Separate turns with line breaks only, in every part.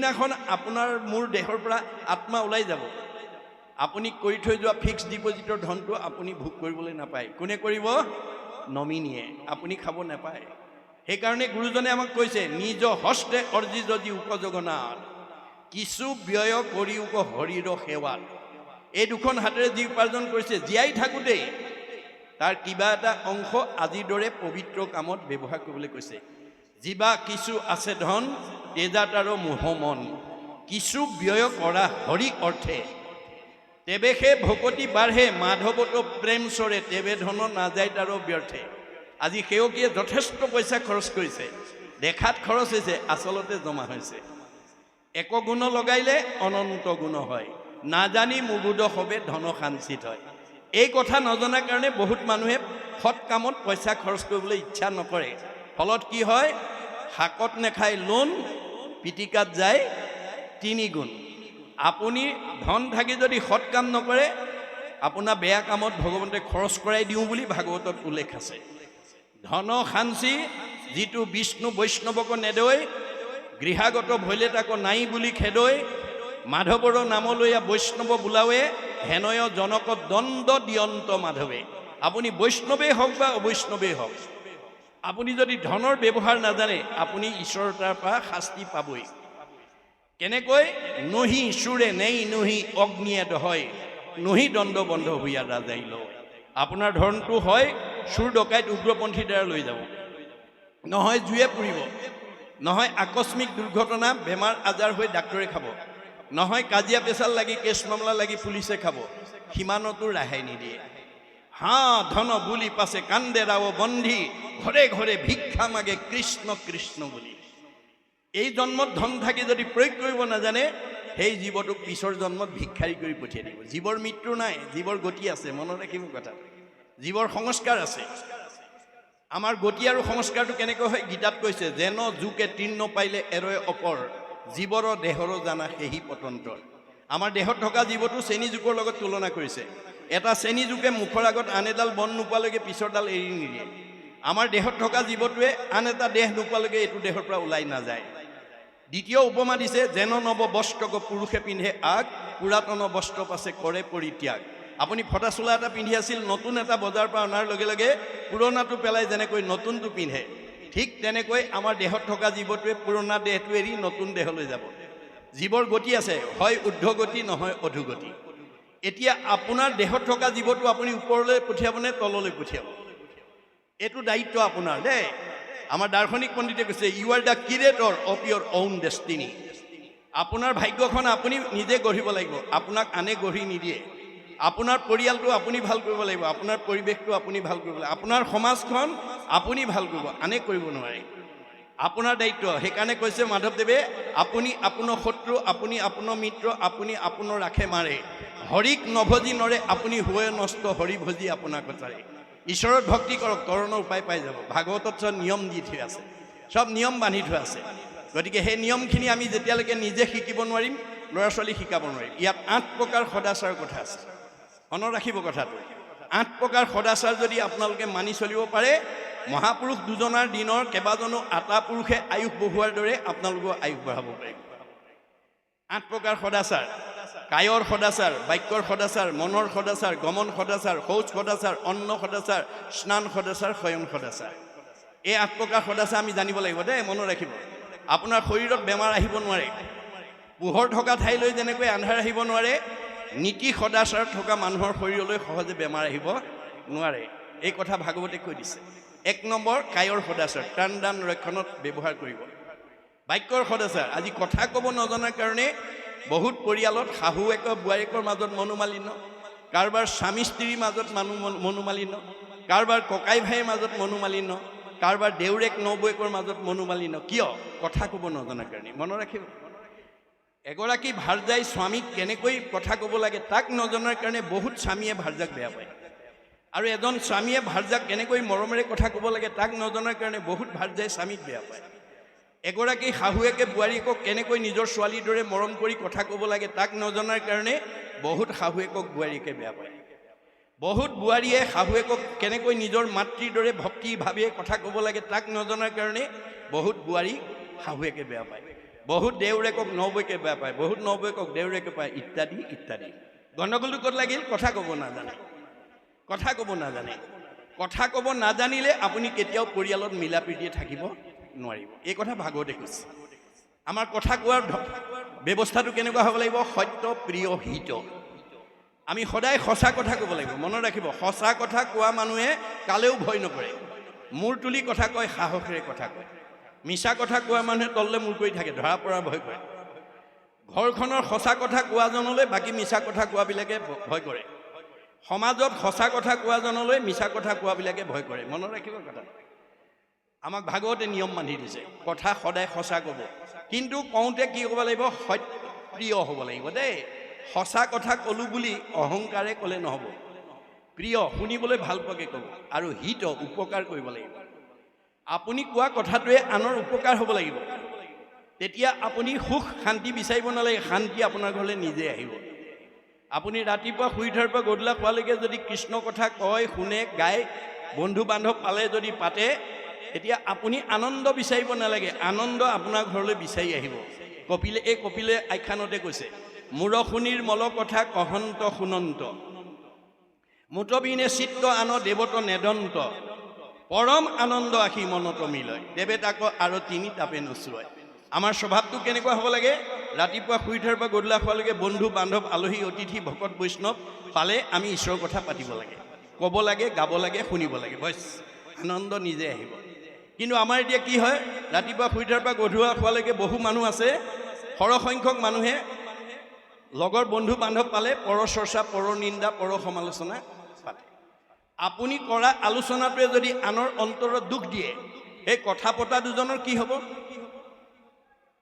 যিদিনাখন আপোনাৰ মোৰ দেহৰ পৰা আত্মা ওলাই যাব, আপুনি কৰি থৈ যোৱা ফিক্সড ডিপজিটৰ ধনটো আপুনি ভোগ কৰিবলৈ নাপায়। কোনে কৰিব? নমিনীয়ে। আপুনি খাব নাপায়। সেইকাৰণে গুৰুজনে আমাক কৈছে, নিজ হস্তে অৰ্জি যদি উপযোগনাথ, কিছু ব্যয় কৰি উপ হৰিৰ সেৱাত। এই দুখন হাতেৰে যি উপাৰ্জন কৰিছে, জীয়াই থাকোঁতেই তাৰ কিবা এটা অংশ আজিৰ দৰে পবিত্ৰ কামত ব্যৱহাৰ কৰিবলৈ কৈছে। যিবা কিছু আছে ধন, তেজাত আৰু মোহমন, কিছু ব্যয় কৰা হৰি অৰ্থে, তেবে সে ভকতি বাঢ়ে, মাধৱত প্ৰেম চৰে, তেবে ধন নাযায় তাৰো ব্যৰ্থে। আজি সেৱকীয়ে যথেষ্ট পইচা খৰচ কৰিছে, দেখাত খৰচ হৈছে, আচলতে জমা হৈছে। এক গুণ লগাইলে অনন্ত গুণ হয়, নাজানি মুগুদ হবে ধন সাঞ্চিত হয়। এই কথা নজনাৰ কাৰণে বহুত মানুহে সৎ কামত পইচা খৰচ কৰিবলৈ ইচ্ছা নকৰে। ফলত কি হয়? শাকত নেখায় লোন, পিটিকাত যায় 3 গুণ। আপুনি ধন থাকি যদি সৎ কাম নকৰে, আপোনাৰ বেয়া কামত ভগৱন্তে খৰচ কৰাই দিওঁ বুলি ভাগৱতত উল্লেখ আছে। ধন সাঞ্চি যিটো বিষ্ণু বৈষ্ণৱক নেদৈ, গৃহাগত ভৈলে তাকো নাই বুলি খেদৈ, মাধৱৰ নামলৈয়া বৈষ্ণৱ বোলাৱে, হেনয় জনক দণ্ড দিয়ন্ত মাধৱে। আপুনি বৈষ্ণৱেই হওক বা অবৈষ্ণৱেই হওক, আপুনি যদি ধনৰ ব্যৱহাৰ নাজানে, আপুনি ঈশ্বৰৰ তাৰ পৰা শাস্তি পাবই। কেনেকৈ? নহি চোৰে নেই নহি অগ্নিয়ে দহয়, নহি দণ্ড বন্ধ ভূঞা ৰাজাই লয়। আপোনাৰ ধনটো হয় চোৰ ডকাইত উগ্ৰপন্থীৰ দ্বাৰা লৈ যাব, নহয় জুয়ে পুৰিব, নহয় আকস্মিক দুৰ্ঘটনা বেমাৰ আজাৰ হৈ ডাক্তৰে খাব, নহয় কাজিয়া পেচাল লাগি কেছ মামলা লাগি পুলিচে খাব, সিমানতো ৰেহাই নিদিয়ে। হা ধন বুলি পাছে কান্দে ৰাও বন্ধি, ঘৰে ঘৰে ভিক্ষা মাগে কৃষ্ণ কৃষ্ণ বুলি। এই জন্মত ধন থাকি যদি প্ৰয়োগ কৰিব নাজানে, সেই জীৱটোক পিছৰ জন্মত ভিক্ষাৰী কৰি পঠিয়াই দিব। জীৱৰ মৃত্যু নাই, জীৱৰ গতি আছে। মনত ৰাখিব কথা, জীৱৰ সংস্কাৰ আছে। আমাৰ গতি আৰু সংস্কাৰটো কেনেকৈ হয়? গীতাত কৈছে, যেন জোকে তৃণ পাইলে এৰয় অপৰ, জীৱৰ দেহৰ জানা সেহি পতন্তৰ। আমাৰ দেহত থকা জীৱটো চেনী জোকৰ লগত তুলনা কৰিছে। এটা চেনী জোকে মুখৰ আগত আন এডাল বন নোপোৱালৈকে পিছৰডাল এৰি নিদিয়ে। আমাৰ দেহত থকা জীৱটোৱে আন এটা দেহ নোপোৱালৈকে এইটো দেহৰ পৰা ওলাই নাযায়। দ্বিতীয় উপমা দিছে, যেন নৱ বস্ত্ৰক পুৰুষে পিন্ধে আগ, পুৰাতন বস্ত্ৰ পাছে কৰে পৰিত্যাগ। আপুনি ফটা চোলা এটা পিন্ধি আছিল, নতুন এটা বজাৰৰ পৰা অনাৰ লগে লগে পুৰণাটো পেলাই যেনেকৈ নতুনটো পিন্ধে, ঠিক তেনেকৈ আমাৰ দেহত থকা জীৱটোৱে পুৰণা দেহটো এৰি নতুন দেহলৈ যাব। জীৱৰ গতি আছে, হয় ঊৰ্ধ্বগতি নহয় অধোগতি। এতিয়া আপোনাৰ দেহত থকা জীৱটো আপুনি ওপৰলৈ পঠিয়াব নে তললৈ পঠিয়াব? এইটো দায়িত্ব আপোনাৰ দেই। আমাৰ দাৰ্শনিক পণ্ডিতে কৈছে, you are the curator of your own destiny. আপোনাৰ ভাগ্যখন আপুনি নিজে গঢ়িব লাগিব, আপোনাক আনে গঢ়ি নিদিয়ে। আপোনাৰ পৰিয়ালটো আপুনি ভাল কৰিব লাগিব, আপোনাৰ পৰিৱেশটো আপুনি ভাল কৰিব লাগিব, আপোনাৰ সমাজখন আপুনি ভাল কৰিব, আনে কৰিব নোৱাৰে। আপোনাৰ দায়িত্ব। সেইকাৰণে কৈছে মাধৱদেৱে, আপুনি আপোনাৰ শত্ৰু, আপুনি আপোনাৰ মিত্ৰ, আপুনি আপোনাৰ ৰাখে মাৰে, হৰিক নভজি নৰে, আপুনি হৈ নষ্ট, হৰি ভজি আপোনাক কটাৰে। ঈশ্বৰৰ ভক্তি কৰক, তৰণৰ উপায় পাই যাব। ভাগৱতত চব নিয়ম দি থৈ আছে, চব নিয়ম বান্ধি থোৱা আছে। গতিকে সেই নিয়মখিনি আমি যেতিয়ালৈকে নিজে শিকিব নোৱাৰিম, ল'ৰা ছোৱালী শিকাব নোৱাৰিম। ইয়াত 8 প্ৰকাৰ সদাচাৰৰ কথা আছে, মনত ৰাখিব কথাটো। 8 প্ৰকাৰ সদাচাৰ যদি আপোনালোকে মানি চলিব পাৰে, মহাপুৰুষ দুজনাৰ দিনৰ কেইবাজনো আটা পুৰুষে আয়ুস বঢ়োৱাৰ দৰে আপোনালোকৰ আয়ুস বঢ়াব পাৰিব। 8 প্ৰকাৰ সদাচাৰ: কায়ৰ সদাচাৰ, বাক্যৰ সদাচাৰ, মনৰ সদাচাৰ, গমন সদাচাৰ, শৌচ সদাচাৰ, অন্ন সদাচাৰ, স্নান সদাচাৰ, শয়ন সদাচাৰ। এই 8 প্ৰকাৰ সদাচাৰ আমি জানিব লাগিব দেই, মনত ৰাখিব। আপোনাৰ শৰীৰত বেমাৰ আহিব নোৱাৰে। পোহৰ থকা ঠাইলৈ যেনেকৈ আন্ধাৰ আহিব নোৱাৰে, নীতি সদাচাৰ থকা মানুহৰ শৰীৰলৈ সহজে বেমাৰ আহিব নোৱাৰে। এই কথা ভাগৱতে কৈ দিছে। 1 নম্বৰ কায়ৰ সদাচাৰ, প্ৰাণ দান ৰক্ষণত ব্যৱহাৰ কৰিব। বাক্যৰ সদাচাৰ, আজি কথা ক'ব নজনাৰ কাৰণে বহুত পৰিয়ালত শাহুৱেক বোৱাৰীয়েকৰ মাজত মনোমালিন্য, কাৰোবাৰ স্বামী স্ত্ৰীৰ মাজত মনোমালিন্য, কাৰোবাৰ ককাই ভাইৰ মাজত মনোমালিন্য, কাৰোবাৰ দেউৰেক নবৌৱেকৰ মাজত মনোমালিন্য। কিয়? কথা ক'ব নজনাৰ কাৰণে। মনত ৰাখিব, এগৰাকী ভাৰ্যাই স্বামীক কেনেকৈ কথা ক'ব লাগে তাক নজনাৰ কাৰণে বহুত স্বামীয়ে ভাৰ্যাক বেয়া পায়। আৰু এজন স্বামীয়ে ভাৰ্যাক কেনেকৈ মৰমেৰে কথা ক'ব লাগে তাক নজনাৰ কাৰণে বহুত ভাৰ্যাই স্বামীক বেয়া পায়। এগৰাকী শাহুৱেকে বোৱাৰীয়েকক কেনেকৈ নিজৰ ছোৱালীৰ দৰে মৰম কৰি কথা ক'ব লাগে তাক নজনাৰ কাৰণে বহুত শাহুৱেকক বোৱাৰীয়েকে বেয়া পায়। বহুত বোৱাৰীয়ে শাহুৱেকক কেনেকৈ নিজৰ মাতৃৰ দৰে ভক্তিভাৱে কথা ক'ব লাগে তাক নজনাৰ কাৰণে বহুত বোৱাৰী শাহুৱেকে বেয়া পায়। বহুত দেউৰেকক নবৌকে বেয়া পায়, বহুত নবৌকক দেউৰেকে পায়, ইত্যাদি ইত্যাদি। গণ্ডগোলটো ক'ত লাগিল? কথা ক'ব নাজানে, কথা ক'ব নাজানে। কথা ক'ব নাজানিলে আপুনি কেতিয়াও পৰিয়ালত মিলা প্ৰীতিয়ে থাকিব নোৱাৰিব। এই কথা ভাগৱতে কৈছে। আমাৰ কথা কোৱাৰ ব্যৱস্থাটো কেনেকুৱা হ'ব লাগিব? সত্য, প্ৰিয়, হিত। আমি সদায় সঁচা কথা ক'ব লাগিব। মনত ৰাখিব, সঁচা কথা কোৱা মানুহে কালেও ভয় নকৰে। মূৰ তুলি কথা কয়, সাহসেৰে কথা কয়। মিছা কথা কোৱা মানুহে তললে মূৰ কৰি থাকে, ধৰা পৰাৰ ভয় কৰে। ঘৰখনৰ সঁচা কথা কোৱাজনলৈ বাকী মিছা কথা কোৱাবিলাকে ভয় কৰে। সমাজত সঁচা কথা কোৱাজনলৈ মিছা কথা কোৱাবিলাকে ভয় কৰে। মনত ৰাখিব কথা। আমাক ভাগৱতে নিয়ম বান্ধি দিছে, কথা সদায় সঁচা ক'ব, কিন্তু কওঁতে কি ক'ব লাগিব? সত্য হ'ব লাগিব দেই। সঁচা কথা ক'লোঁ বুলি অহংকাৰে ক'লে নহ'ব। প্ৰিয়, শুনিবলৈ ভাল পোৱাকৈ ক'ব, আৰু হিত, উপকাৰ কৰিব লাগিব। আপুনি কোৱা কথাটোৱে আনৰ উপকাৰ হ'ব লাগিব। তেতিয়া আপুনি সুখ শান্তি বিচাৰিব নালাগে, শান্তি আপোনাৰ ঘৰলৈ নিজে আহিব। আপুনি ৰাতিপুৱা শুই উঠাৰ পৰা গধূলা খোৱালৈকে যদি কৃষ্ণ কথা কয়, শুনে, গায়, বন্ধু বান্ধৱ পালে যদি পাতে, তেতিয়া আপুনি আনন্দ বিচাৰিব নালাগে, আনন্দ আপোনাৰ ঘৰলৈ বিচাৰি আহিব। কপিলে আখ্যানতে কৈছে, মূৰশুনিৰ মল কথা কহন্ত শুনন্ত, মুতবিনে চিত্ত আন দেৱত নেদন্ত, পৰম আনন্দ আহি মনত মিলয়, দেৱে তাক আৰু তিনি তাপে নচুৱায়। আমাৰ স্বভাৱটো কেনেকুৱা হ'ব লাগে? ৰাতিপুৱা শুই উঠাৰ পৰা গধূলা খোৱালৈকে বন্ধু বান্ধৱ আলহী অতিথি ভকত বৈষ্ণৱ পালে আমি ঈশ্বৰৰ কথা পাতিব লাগে, ক'ব লাগে, গাব লাগে, শুনিব লাগে, বছ, আনন্দ নিজে আহিব। কিন্তু আমাৰ এতিয়া কি হয়? ৰাতিপুৱা শুই উঠাৰ পৰা গধূলা খোৱালৈকে বহু মানুহ আছে, সৰহসংখ্যক মানুহে লগৰ বন্ধু বান্ধৱ পালে পৰ চৰ্চা, পৰ নিন্দা, পৰ সমালোচনা পাতে। আপুনি কৰা আলোচনাটোৱে যদি আনৰ অন্তৰত দুখ দিয়ে, এই কথা পতা দুজনৰ কি হ'ব?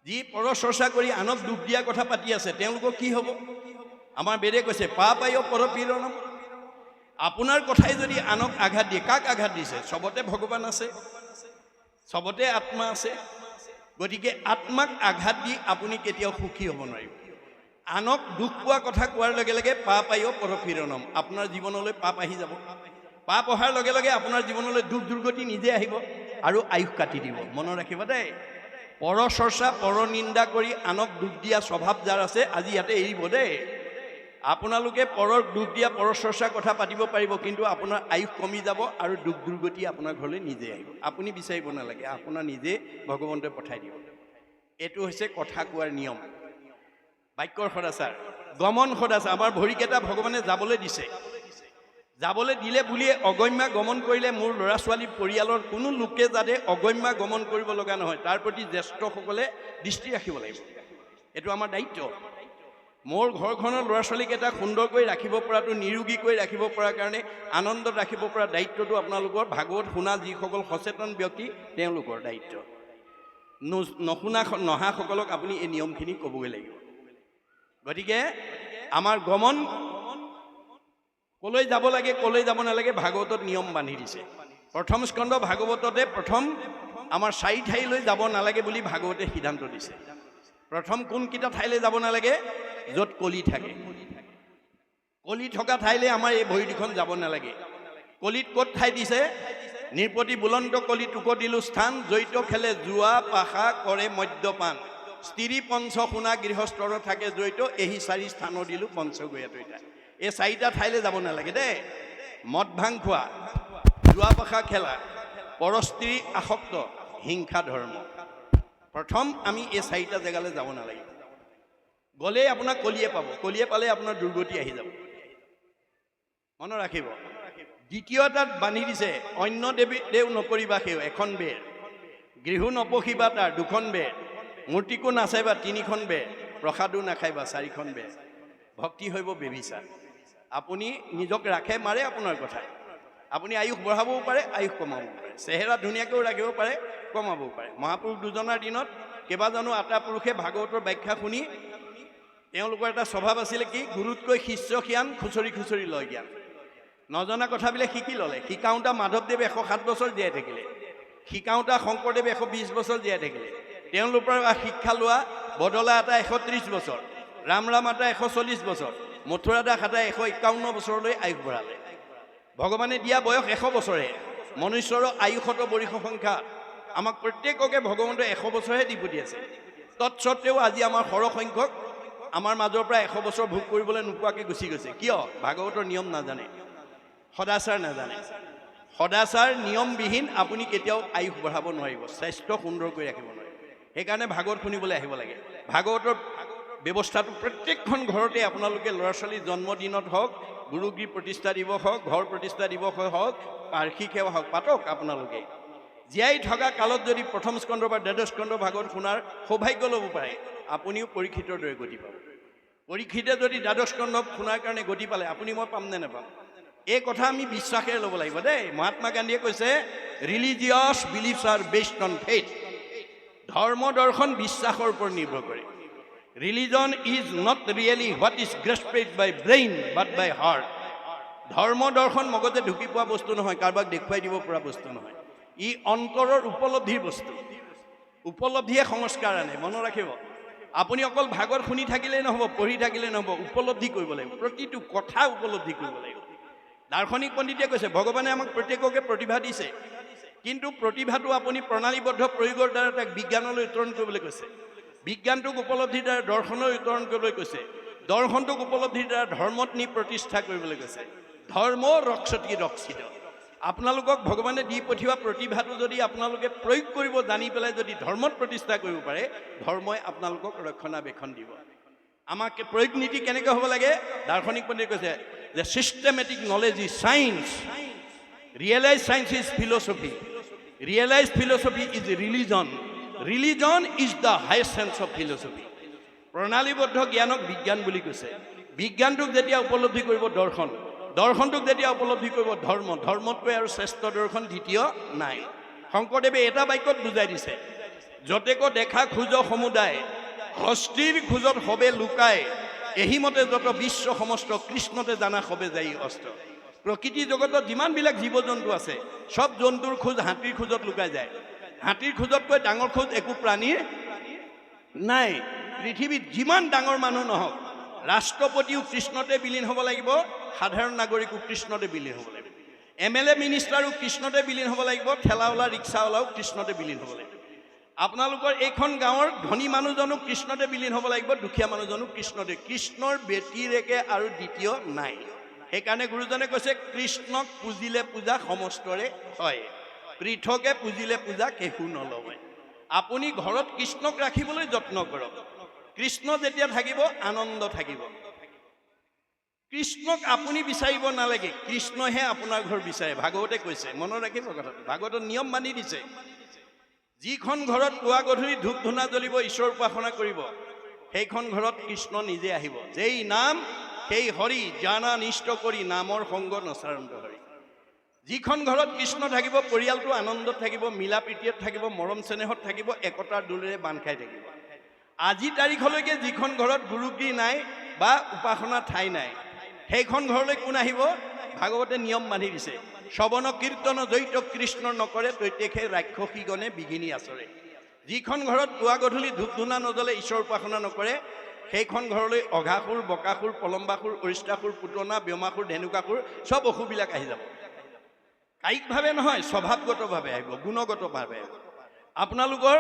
যি পৰ চৰ্চা কৰি আনক দুখ দিয়া কথা পাতি আছে, তেওঁলোকৰ কি হ'ব? আমাৰ বেদে কৈছে, পাপায় পৰপীড়নম। আপোনাৰ কথাই যদি আনক আঘাত দিয়ে, কাক আঘাত দিছে? চবতে ভগৱান আছে, চবতে আত্মা আছে। গতিকে আত্মাক আঘাত দি আপুনি কেতিয়াও সুখী হ'ব নোৱাৰিব। আনক দুখ পোৱা কথা কোৱাৰ লগে লগে পাপায় পৰপীড়নম, আপোনাৰ জীৱনলৈ পাপ আহি যাব। পাপ অহাৰ লগে লগে আপোনাৰ জীৱনলৈ দুখ দুৰ্গতি নিজে আহিব আৰু আয়ুস কাটি দিব। মনত ৰাখিব দেই, পৰ চৰ্চা, পৰ নিন্দা কৰি আনক দুখ দিয়া স্বভাৱ যাৰ আছে, আজি ইয়াতে এৰিব দেই। আপোনালোকে পৰৰ দুখ দিয়া, পৰ চৰ্চাৰ কথা পাতিব পাৰিব, কিন্তু আপোনাৰ আয়ুস কমি যাব আৰু দুখ দুৰ্গতি আপোনাৰ ঘৰলৈ নিজে আহিব। আপুনি বিচাৰিব নালাগে, আপোনাৰ নিজে ভগৱন্তই পঠাই দিব। এইটো হৈছে কথা কোৱাৰ নিয়ম, বাক্যৰ সদাচাৰ, গমন সদাচাৰ। আমাৰ ভৰিকেইটা ভগৱানে যাবলৈ দিছে, যাবলৈ দিলে বুলিয়ে অগম্যা গমন কৰিলে মোৰ ল'ৰা ছোৱালী পৰিয়ালৰ কোনো লোকে যাতে অগম্যা গমন কৰিব লগা নহয়, তাৰ প্ৰতি জ্যেষ্ঠসকলে দৃষ্টি ৰাখিব লাগিব। এইটো আমাৰ দায়িত্ব। মোৰ ঘৰখনৰ ল'ৰা ছোৱালীকেইটা সুন্দৰকৈ ৰাখিব পৰাটো, নিৰোগী কৰি ৰাখিব পৰাৰ কাৰণে, আনন্দত ৰাখিব পৰা দায়িত্বটো আপোনালোকৰ। ভাগৱত শুনা যিসকল সচেতন ব্যক্তি, তেওঁলোকৰ দায়িত্ব। নহাসকলক আপুনি এই নিয়মখিনি ক'বগৈ লাগিব। গতিকে আমাৰ গমন কলৈ যাব লাগে, কলৈ যাব নালাগে, ভাগৱতত নিয়ম বান্ধি দিছে। প্ৰথম স্কন্ধ ভাগৱততে প্ৰথম আমাৰ 4 ঠাইলৈ যাব নালাগে বুলি ভাগৱতে সিদ্ধান্ত দিছে। প্ৰথম কোনকেইটা ঠাইলৈ যাব নালাগে? য'ত কলি থাকে। কলি থকা ঠাইলৈ আমাৰ এই ভৰি দুখন যাব নালাগে। কলিত ক'ত ঠাই দিছে? নিৰপতি বুলন্ত কলি তোক দিলো স্থান, জৈত খেলে জুৱা পাশা কৰে মদ্যপান, স্ত্ৰী পঞ্চ শুনা গৃহস্থৰ থাকে জৈত, এই 4 স্থান দিলো পঞ্চগয়াত। এই 4টা ঠাইলৈ যাব নালাগে দেই। মদ ভাং খোৱা, জুৱা পাশা খেলা, পৰস্ত্ৰী আসক্ত, হিংসা ধৰ্ম। প্ৰথম আমি এই 4টা জেগালৈ যাব নালাগে। গ'লেই আপোনাক কলিয়ে পাব, কলিয়ে পালে আপোনাৰ দুৰ্গতি আহি যাব। মনত ৰাখিব। দ্বিতীয় তাত বান্ধি দিছে, অন্য দেৱ নকৰিবা সেও, 1খন বেৰ, গৃহ নপশিবা তাৰ 2খন বেৰ, মূৰ্তিকো নাচাইবা 3খন বেৰ, প্ৰসাদো নাখাইবা 4খন বেৰ। ভক্তি হৈব বেবিচাৰ। আপুনি নিজক ৰাখে মাৰে আপোনাৰ কথা। আপুনি আয়ুস বঢ়াবও পাৰে, আয়ুস কমাবও পাৰে, চেহেৰা ধুনীয়াকৈও ৰাখিব পাৰে, কমাবও পাৰে। মহাপুৰুষ দুজনাৰ দিনত কেইবাজনো আটা পুৰুষে ভাগৱতৰ ব্যাখ্যা শুনি তেওঁলোকৰ এটা স্বভাৱ আছিলে কি? গুৰুতকৈ শিষ্য জ্ঞান, খুচৰি খুচৰি লয় জ্ঞান। নজনা কথাবিলাক শিকি ল'লে। শিকাওঁতা মাধৱদেৱ 107 বছৰ জীয়াই থাকিলে, শিকাওঁতা শংকৰদেৱ 120 বছৰ জীয়াই থাকিলে। তেওঁলোকৰ পৰা শিক্ষা লোৱা বদলা এটা 130 বছৰ, ৰাম এটা 140 বছৰ, মথুৰা দাস এটা 151 বছৰলৈ আয়ুস বঢ়ালে। ভগৱানে দিয়া বয়স 100 বছৰে। মনুষ্যৰ আয়ুসত বৰিষ সংখ্যা আমাক প্ৰত্যেককে ভগৱন্তই 100 বছৰহে দি পঠিয়াইছে। তৎসত্ত্বেও আজি আমাৰ সৰহসংখ্যক আমাৰ মাজৰ পৰা 100 বছৰ ভোগ কৰিবলৈ নোপোৱাকৈ গুচি গৈছে। কিয়? ভাগৱতৰ নিয়ম নাজানে, সদাচাৰ নাজানে। সদাচাৰ নিয়মবিহীন আপুনি কেতিয়াও আয়ুস বঢ়াব নোৱাৰিব, স্বাস্থ্য সুন্দৰ কৰি ৰাখিব নোৱাৰিব। সেইকাৰণে ভাগৱত শুনিবলৈ আহিব লাগে। ভাগৱতৰ ব্যৱস্থাটো প্ৰত্যেকখন ঘৰতে আপোনালোকে ল'ৰা ছোৱালীৰ জন্মদিনত হওক, গুৰুগৃহ প্ৰতিষ্ঠা দিৱস হওক, ঘৰ প্ৰতিষ্ঠা দিৱস হওক, বাৰ্ষিক সেৱা হওক, পাতক আপোনালোকে। জীয়াই থকা কালত যদি প্ৰথম স্কন্ধ বা দ্বাদশ স্কন্ধ ভাগৱত শুনাৰ সৌভাগ্য ল'ব পাৰে, আপুনিও পৰীক্ষিতৰ দৰে গতি পাব। পৰীক্ষিতে যদি দ্বাদশ স্কন্ধ শুনাৰ কাৰণে গতি পালে, আপুনি মই পাম নে নাপাম? এই কথা আমি বিশ্বাসেৰে ল'ব লাগিব দেই। মহাত্মা গান্ধীয়ে কৈছে, religious beliefs are based on faith. ধৰ্ম দৰ্শন বিশ্বাসৰ ওপৰত নিৰ্ভৰ কৰে। Religion is not really what is grasped by brain but by heart. ধৰ্ম দৰ্শন মগজে ঢুকি পোৱা বস্তু নহয়, কাৰোবাক দেখুৱাই দিব পৰা বস্তু নহয়। ই অন্তৰৰ উপলব্ধিৰ বস্তু। উপলব্ধিয়ে সংস্কাৰ আনে, মনত ৰাখিব। আপুনি অকল ভাগৱত শুনি থাকিলেই নহ'ব, পঢ়ি থাকিলেই নহ'ব, উপলব্ধি কৰিব লাগিব। প্ৰতিটো কথা উপলব্ধি কৰিব লাগিব। দাৰ্শনিক পণ্ডিতে কৈছে, ভগৱানে আমাক প্ৰত্যেককে প্ৰতিভা দিছে, কিন্তু প্ৰতিভাটো আপুনি প্ৰণালীবদ্ধ প্ৰয়োগৰ দ্বাৰা তাক বিজ্ঞানলৈ উত্তৰণ কৰিবলৈ কৈছে। বিজ্ঞানটোক উপলব্ধিৰ দ্বাৰা দৰ্শনলৈ উত্তৰণ কৰিবলৈ কৈছে। দৰ্শনটোক উপলব্ধিৰ দ্বাৰা ধৰ্মত নি প্ৰতিষ্ঠা কৰিবলৈ কৈছে। ধৰ্ম ৰক্ষতি ৰক্ষিত। আপোনালোকক ভগৱানে দি পঠিওৱা প্ৰতিভাটো যদি আপোনালোকে প্ৰয়োগ কৰিব জানি পেলাই যদি ধৰ্মত প্ৰতিষ্ঠা কৰিব পাৰে, ধৰ্মই আপোনালোকক ৰক্ষণাবেক্ষণ দিব। আমাক প্ৰয়োগ নীতি কেনেকৈ হ'ব লাগে? দাৰ্শনিক পণ্ডিতে কৈছে যে systematic knowledge is science, realise science is philosophy, realise philosophy is religion, religion is the highest sense of philosophy. প্ৰণালীবদ্ধ জ্ঞানক বিজ্ঞান বুলি কৈছে। বিজ্ঞানটোক যেতিয়া উপলব্ধি কৰিব দৰ্শন, দৰ্শনটোক যেতিয়া উপলব্ধি কৰিব ধৰ্ম, ধৰ্মতকৈ আৰু শ্ৰেষ্ঠ দৰ্শন দ্বিতীয় নাই। শংকৰদেৱে এটা বাক্যত বুজাই দিছে, যতেক দেখা খোজ সমুদায়, হস্তিৰ খোজত সবে লুকায়, এহিমতে যত বিশ্ব সমস্ত, কৃষ্ণতে জানা সবে যাই অস্ত। প্ৰকৃতি জগতত যিমানবিলাক জীৱ জন্তু আছে, সব জন্তুৰ খোজ হাতীৰ খোজত লুকাই যায়। হাতীৰ খোজতকৈ ডাঙৰ খোজ একো প্ৰাণীৰ নাই। পৃথিৱীত যিমান ডাঙৰ মানুহ নহওক, ৰাষ্ট্ৰপতিও কৃষ্ণতে বিলীন হ'ব লাগিব, সাধাৰণ নাগৰিকো কৃষ্ণতে বিলীন হ'ব লাগিব, MLA মিনিষ্টাৰো কৃষ্ণতে বিলীন হ'ব লাগিব, ঠেলাৱালা ৰিক্সাৱালাও কৃষ্ণতে বিলীন হ'ব লাগিব। আপোনালোকৰ এইখন গাঁৱৰ ধনী মানুহজনো কৃষ্ণতে বিলীন হ'ব লাগিব, দুখীয়া মানুহজনো কৃষ্ণতে। কৃষ্ণৰ ব্যতিৰেকে আৰু দ্বিতীয় নাই। সেইকাৰণে গুৰুজনে কৈছে, কৃষ্ণক পুজিলে পূজা সমস্তৰে হয়, পৃথকে পুজিলে পূজা কেহু নলয়। আপুনি ঘৰত কৃষ্ণক ৰাখিবলৈ যত্ন কৰক। কৃষ্ণ যেতিয়া থাকিব, আনন্দ থাকিব। কৃষ্ণক আপুনি বিচাৰিব নালাগে, কৃষ্ণহে আপোনাৰ ঘৰ বিচাৰে। ভাগৱতে কৈছে, মনত ৰাখিব কথাটো। ভাগৱতৰ নিয়ম মানি দিছে, যিখন ঘৰত পুৱা গধূলি ধূপ ধূনা জ্বলিব, ঈশ্বৰ উপাসনা কৰিব, সেইখন ঘৰত কৃষ্ণ নিজে আহিব। যেই নাম সেই হৰি, জানা নিষ্ট কৰি, নামৰ সংগ নচাৰন্ত হৰি। যিখন ঘৰত কৃষ্ণ থাকিব, পৰিয়ালটো আনন্দত থাকিব, মিলা প্ৰীতিত থাকিব, মৰম চেনেহত থাকিব, একতাৰ দোলেৰে বান্ধ খাই থাকিব। আজি তাৰিখলৈকে যিখন ঘৰত গুৰুগৃহ নাই বা উপাসনা ঠাই নাই, সেইখন ঘৰলৈ কোন আহিব? ভাগৱতে নিয়ম মানি দিছে, শ্ৰৱণ কীৰ্তন জৈত কৃষ্ণ নকৰে, তৈতেখে ৰাক্ষসীগণে বিঘিনি আচৰে। যিখন ঘৰত পুৱা গধূলি ধূপ ধূনা নজ্বলে, ঈশ্বৰ উপাসনা নকৰে, সেইখন ঘৰলৈ অঘাসুৰ, বকাসুৰ, পলম্বাসুৰ, অৰিষ্টাসুৰ, পুতনা, ব্যোমাসুৰ, ধেনুকাসুৰ চব অসুৰবিলাক আহি যাব। কায়িকভাৱে নহয়, স্বভাৱগতভাৱে আহিব, গুণগতভাৱে আহিব। আপোনালোকৰ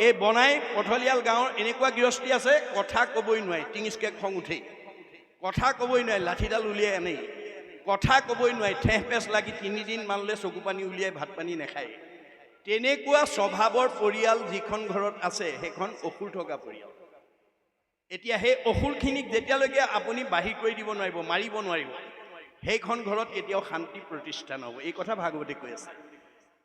এই বনাই পথলিয়াল গাঁৱৰ এনেকুৱা গৃহস্থী আছে, কথা ক'বই নোৱাৰি, টিঙিচকে খং উঠেই, কথা ক'বই নোৱাৰি, লাঠিডাল উলিয়াই আনেই, কথা ক'বই নোৱাৰি, ঠেহ পেচ লাগি 3 দিন মানলৈ চকু পানী উলিয়াই ভাত পানী নাখায়। তেনেকুৱা স্বভাৱৰ পৰিয়াল যিখন ঘৰত আছে, সেইখন অসুৰ থকা পৰিয়াল। এতিয়া সেই অসুৰখিনিক যেতিয়ালৈকে আপুনি বাহিৰ কৰি দিব নোৱাৰিব, মাৰিব নোৱাৰিব, সেইখন ঘৰত কেতিয়াও শান্তি প্ৰতিষ্ঠা নহ'ব। এই কথা ভাগৱতে কৈ আছে।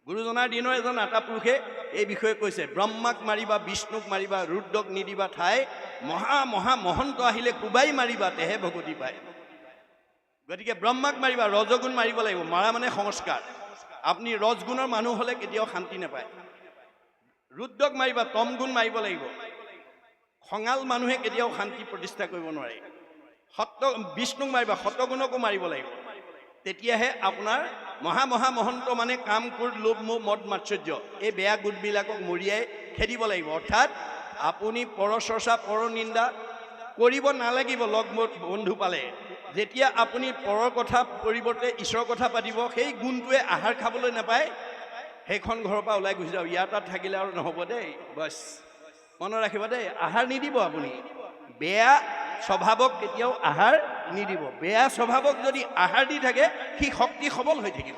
গুৰুজনাৰ দিনৰ এজন আতা পুৰুষে এই বিষয়ে কৈছে, ব্ৰহ্মাক মাৰিবা, বিষ্ণুক মাৰিবা, ৰুদ্ৰক নিদিবা ঠাই, মহা মহা মহন্ত আহিলে কোবাই মাৰিবা, তেহে ভগতি পায়। গতিকে ব্ৰহ্মাক মাৰিবা, ৰজগুণ মাৰিব লাগিব। মাৰা মানে সংস্কাৰ। আপুনি ৰজগুণৰ মানুহ হ'লে কেতিয়াও শান্তি নাপায়। ৰুদ্ৰক মাৰিবা, তমগুণ মাৰিব লাগিব। খঙাল মানুহে কেতিয়াও শান্তি প্ৰতিষ্ঠা কৰিব নোৱাৰে। বিষ্ণুক মাৰিবা, সতগুণকো মাৰিব লাগিব। তেতিয়াহে আপোনাৰ মহা মহা মহন্ত মানে কাম, ক্ৰোধ, লোভ, মোহ, মদ, মাৎসৰ্য, এই বেয়া গুণবিলাকক মৰিয়াই খেদিব লাগিব। অৰ্থাৎ আপুনি পৰচৰ্চা, পৰনিন্দা কৰিব নালাগিব। লগ বন্ধু পালে যেতিয়া আপুনি পৰৰ কথা পৰিৱৰ্তে ঈশ্বৰৰ কথা পাতিব, সেই গুণটোৱে আহাৰ খাবলৈ নাপায়, সেইখন ঘৰৰ পৰা ওলাই গুচি যাওক। ইয়াৰ তাত থাকিলে আৰু নহ'ব দেই, বছ। মনত ৰাখিব দেই, আহাৰ নিদিব আপুনি। বেয়া স্বভাৱক কেতিয়াও আহাৰ নিদিব। বেয়া স্বভাৱক যদি আহাৰ দি থাকে সি শক্তি সবল হৈ থাকিব,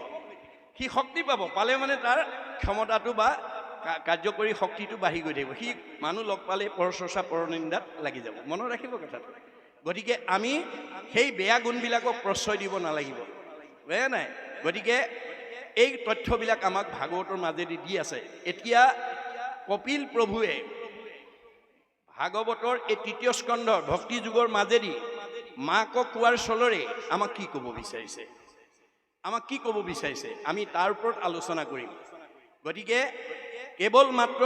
সি শক্তি পাব, পালে মানে তাৰ ক্ষমতাটো বা কাৰ্যকৰী শক্তিটো বাঢ়ি গৈ থাকিব। সি মানুহ লগ পালে পৰচৰ্চা পৰনিন্দাত লাগি যাব। মনত ৰাখিব কথাটো। গতিকে আমি সেই বেয়া গুণবিলাকক প্ৰশ্ৰয় দিব নালাগিব, বুজা নাই? গতিকে এই তথ্যবিলাক আমাক ভাগৱতৰ মাজেদি দি আছে। এতিয়া কপিল প্ৰভুৱে ভাগৱতৰ এই তৃতীয় স্কন্ধৰ ভক্তি যুগৰ মাজেদি মাকক কোৱাৰ চলৰে আমাক কি ক'ব বিচাৰিছে, আমাক কি ক'ব বিচাৰিছে, আমি তাৰ ওপৰত আলোচনা কৰিম। গতিকে কেৱল মাত্ৰ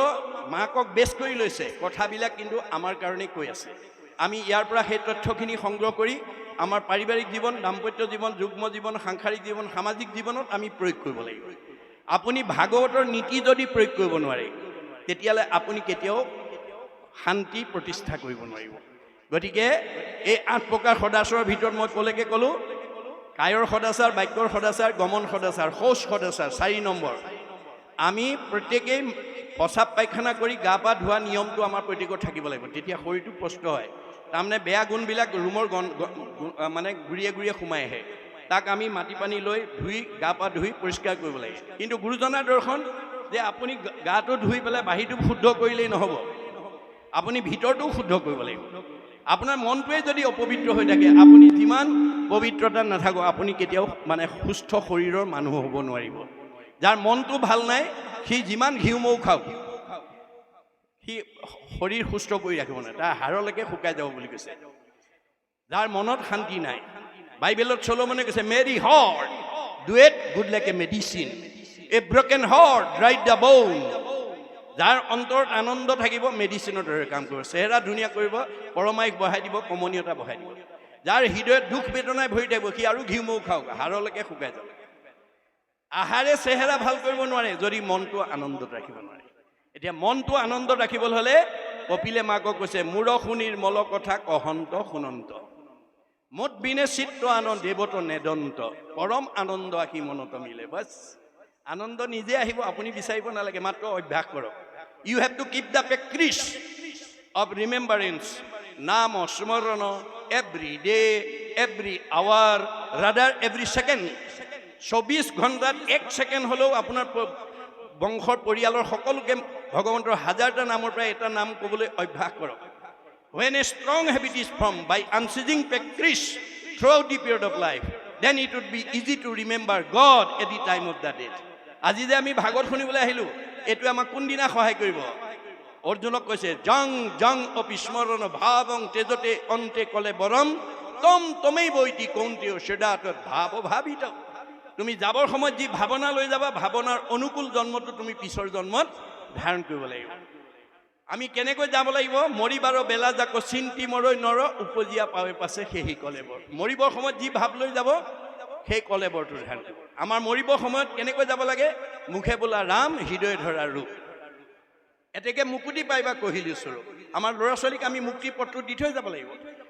মাকক বেছ কৰি লৈছে কথাবিলাক, কিন্তু আমাৰ কাৰণে কৈ আছে। আমি ইয়াৰ পৰা সেই তথ্যখিনি সংগ্ৰহ কৰি আমাৰ পাৰিবাৰিক জীৱন, দাম্পত্য জীৱন, যুগ্ম জীৱন, সাংসাৰিক জীৱন, সামাজিক জীৱনত আমি প্ৰয়োগ কৰিব লাগিব। আপুনি ভাগৱতৰ নীতি যদি প্ৰয়োগ কৰিব নোৱাৰে তেতিয়াহ'লে আপুনি কেতিয়াও শান্তি প্ৰতিষ্ঠা কৰিব নোৱাৰিব। গতিকে এই 8 প্ৰকাৰ সদাচাৰৰ ভিতৰত মই ক'লেকে ক'লোঁ, কায়ৰ সদাচাৰ, বাক্যৰ সদাচাৰ, গমন সদাচাৰ, শৌচ সদাচাৰ 4 নম্বৰ। আমি প্ৰত্যেকেই প্ৰস্ৰাৱ পায়খানা কৰি গা পা ধোৱা নিয়মটো আমাৰ প্ৰত্যেকৰ থাকিব লাগিব, তেতিয়া শৰীৰটো সুস্থ হয়। তাৰমানে বেয়া গুণবিলাক ৰুমৰ মানে ঘূৰিয়ে ঘূৰিয়ে সোমাই আহে, তাক আমি মাটি পানী লৈ ধুই গা পা ধুই পৰিষ্কাৰ কৰিব লাগে। কিন্তু গুৰুজনাৰ দৰ্শন যে আপুনি গাটো ধুই পেলাই বাহিৰটো শুদ্ধ কৰিলেই নহ'ব, আপুনি ভিতৰটোও শুদ্ধ কৰিব লাগিব। আপোনাৰ মনটোৱে যদি অপবিত্ৰ হৈ থাকে, আপুনি যিমান পবিত্ৰতা নাথাকক আপুনি কেতিয়াও মানে সুস্থ শৰীৰৰ মানুহ হ'ব নোৱাৰিব। যাৰ মনটো ভাল নাই সি যিমান ঘিউ মৌ খাওক সি শৰীৰ সুস্থ কৰি ৰাখিব নোৱাৰে, তাৰ হাড়লৈকে শুকাই যাব বুলি কৈছে। যাৰ মনত শান্তি নাই, বাইবেলত চলোমনে কৈছে merry heart do it good like a medicine, a broken heart dried the bone. যাৰ অন্তৰত আনন্দ থাকিব মেডিচিনৰ দৰে কাম কৰিব, চেহেৰা ধুনীয়া কৰিব, পৰমায়ুস বঢ়াই দিব, কমনীয়তা বঢ়াই দিব। যাৰ হৃদয়ত দুখ বেদনাই ভৰি থাকিব সি আৰু ঘিউ মৌ খাওক, হাড়লৈকে শুকাই যাব। আহাৰে চেহেৰা ভাল কৰিব নোৱাৰে যদি মনটো আনন্দত ৰাখিব নোৱাৰে। এতিয়া মনটো আনন্দত ৰাখিবলৈ হ'লে কপিলে মাকক কৈছে, মূৰ শুনিৰ মল কথা কহন্ত শুনন্ত, মোত বিনে চিত্ৰ আনন্দ দেৱত নেদন্ত, পৰম আনন্দ আহি মনত মিলে। বাছ আনন্দ নিজে আহিব, আপুনি বিচাৰিব নালাগে, মাত্ৰ অভ্যাস কৰক। You have to keep the practice of remembrance, নাম স্মৰণ every day, every hour, rather every second. 24 ঘণ্টাত 1 ছেকেণ্ড হ'লেও আপোনাৰ বংশৰ পৰিয়ালৰ সকলোকে ভগৱন্তৰ 1000টা নামৰ পৰা এটা নাম ক'বলৈ অভ্যাস কৰক। When a strong habit is formed by unceasing practice throughout the period of life, then it would be easy to remember God at the time of the death. আজি যে আমি ভাগৱত শুনিবলৈ আহিলোঁ, এইটোৱে আমাক কোনদিনা সহায় কৰিব? অৰ্জুনক কৈছে, জং জং অপি স্মৰণ ভাৱং তেজতে অন্তে কলে বৰম, তম তমেই বৈতি কৌন্তেয় সেদাত ভাৱ ভাবিত। তুমি যাবৰ সময়ত যি ভাৱনা লৈ যাবা, ভাৱনাৰ অনুকূল জন্মটো তুমি পিছৰ জন্মত ধাৰণ কৰিব লাগিব। আমি কেনেকৈ যাব লাগিব? মৰিবাৰ বেলা যাক চিন্তি মৰৈ নৰ, উপজীয়া পাৱে পাছে সেই কলেবৰ। মৰিবৰ সময়ত যি ভাৱ লৈ যাব সেই কলেবৰটো ধাৰণ কৰিব। আমাৰ মৰিবৰ সময়ত কেনেকৈ যাব লাগে? মুখে বোলা ৰাম, হৃদয় ধৰা ৰূপ, এতেকে মুকুতি পাইবা কহিলি স্বৰূপ। আমাৰ ল'ৰা ছোৱালীক আমি মুক্তিৰ পথটো দি থৈ যাব লাগিব,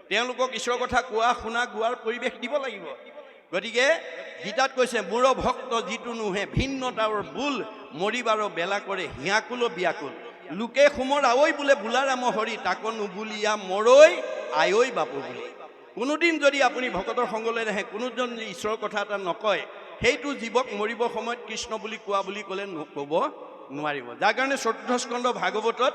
তেওঁলোকক ঈশ্বৰৰ কথা কোৱা শুনা গোৱাৰ পৰিৱেশ দিব লাগিব। গতিকে গীতাত কৈছে, মূৰ ভক্ত যিটো নোহে ভিন্নতাৰ বোল, মৰিবাৰ বেলা কৰে হিয়াকুল বিয়াকুল, লোকে সোমৰ আঐ বোলে বোলাৰাম হৰি, তাক নুবুলিয়া মৰৈ আঐ বাপু বুলি। কোনোদিন যদি আপুনি ভকতৰ সংগলৈ নাহে, কোনোজন ঈশ্বৰৰ কথা এটা নকয়, সেইটো জীৱক মৰিবৰ সময়ত কৃষ্ণ বুলি কোৱা বুলি ক'লে ক'ব নোৱাৰিব। যাৰ কাৰণে 4ৰ্থ স্কন্ধ ভাগৱতত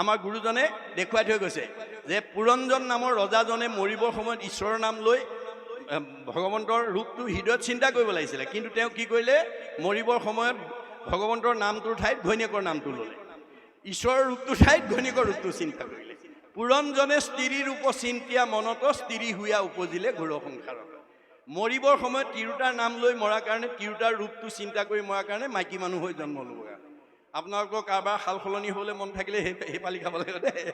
আমাৰ গুৰুজনে দেখুৱাই থৈ গৈছে যে পুৰঞ্জন নামৰ ৰজাজনে মৰিবৰ সময়ত ঈশ্বৰৰ নাম লৈ ভগৱন্তৰ ৰূপটো হৃদয়ত চিন্তা কৰিব লাগিছিলে, কিন্তু তেওঁ কি কৰিলে? মৰিবৰ সময়ত ভগৱন্তৰ নামটোৰ ঠাইত ঘৈণীয়েকৰ নামটো ল'লে, ঈশ্বৰৰ ৰূপটোৰ ঠাইত ঘৈণীয়েকৰ ৰূপটো চিন্তা কৰিলে। পুৰঞ্জনে স্ত্ৰী ৰূপ চিন্তিয়া মনত, স্ত্ৰী হুয়া উপজিলে ঘোৰ সংসাৰত। মৰিবৰ সময়ত তিৰোতাৰ নাম লৈ মৰাৰ কাৰণে, তিৰোতাৰ ৰূপটো চিন্তা কৰি মৰাৰ কাৰণে মাইকী মানুহ হৈ জন্ম ল'ব। আপোনালোকৰ কাৰোবাৰ সাল সলনি হ'বলৈ মন থাকিলে সেই পালি খাব লাগিব দেই,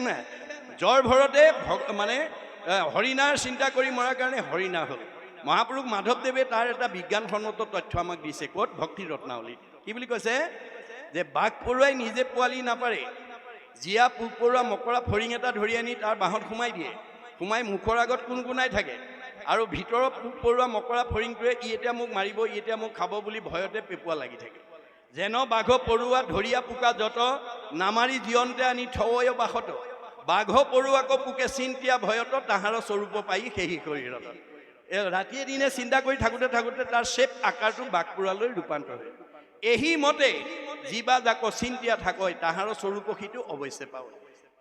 নাই? জ্বৰ ভৰতে মানে হৰিণাৰ চিন্তা কৰি মৰাৰ কাৰণে হৰিণা হ'ল। মহাপুৰুষ মাধৱদেৱে তাৰ এটা বিজ্ঞানসন্মত তথ্য আমাক দিছে। ক'ত? ভক্তি ৰত্নাৱলীত। কি বুলি কৈছে? যে বাঘ পৰুৱাই নিজে পোৱালি নাপাৰে, জীয়া পোক পৰুৱা মকৰা ফৰিং এটা ধৰি আনি তাৰ বাঁহত সোমাই দিয়ে, সোমাই মুখৰ আগত কোনকোনাই থাকে, আৰু ভিতৰৰ পোক পৰুৱা মকৰা ফৰিংটোৱে ই এতিয়া মোক মাৰিব, ই এতিয়া মোক খাব বুলি ভয়তে পেপুৱা লাগি থাকে। যেন বাঘ পৰুৱা ধৰিয়া পোকা যত নামাৰি জীয়ন্তে আনি থয় বাসত বাঘ পৰুৱাকো পোকে চিন্তিয়া ভয়ত তাহাৰ স্বৰূপ পাই সেহি শৰীৰত ৰাতিয়ে দিনে চিন্তা কৰি থাকোঁতে থাকোঁতে তাৰ শেপ আকাৰটো বাঘ পৰুৱালৈ ৰূপান্তৰ হয় এহি মতে জীৱা যাক চিন্তিয়া থাকয় তাহাৰ স্বৰূপ সিটো অৱশ্যে পাওঁ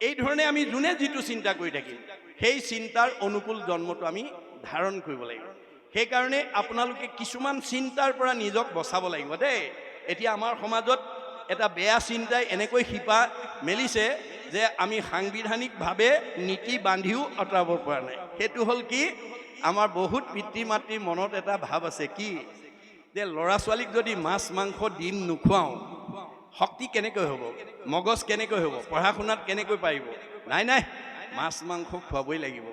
এই ধৰণে আমি যোনে যিটো চিন্তা কৰি থাকিম সেই চিন্তাৰ অনুকূল জন্মটো আমি ধাৰণ কৰিব লাগিব সেইকাৰণে আপোনালোকে কিছুমান চিন্তাৰ পৰা নিজক বচাব লাগিব দেই এতিয়া আমাৰ সমাজত এটা বেয়া চিন্তাই এনেকৈ শিপা মেলিছে যে আমি সাংবিধানিকভাৱে নীতি বান্ধিও আঁতৰাব পৰা নাই সেইটো হ'ল কি আমাৰ বহুত পিতৃ মাতৃৰ মনত এটা ভাৱ আছে কি যে ল'ৰা ছোৱালীক যদি মাছ মাংস ডিম নোখোৱাওঁ শক্তি কেনেকৈ হ'ব মগজ কেনেকৈ হ'ব পঢ়া শুনাত কেনেকৈ পাৰিব নাই নাই মাছ মাংস খুৱাবই লাগিব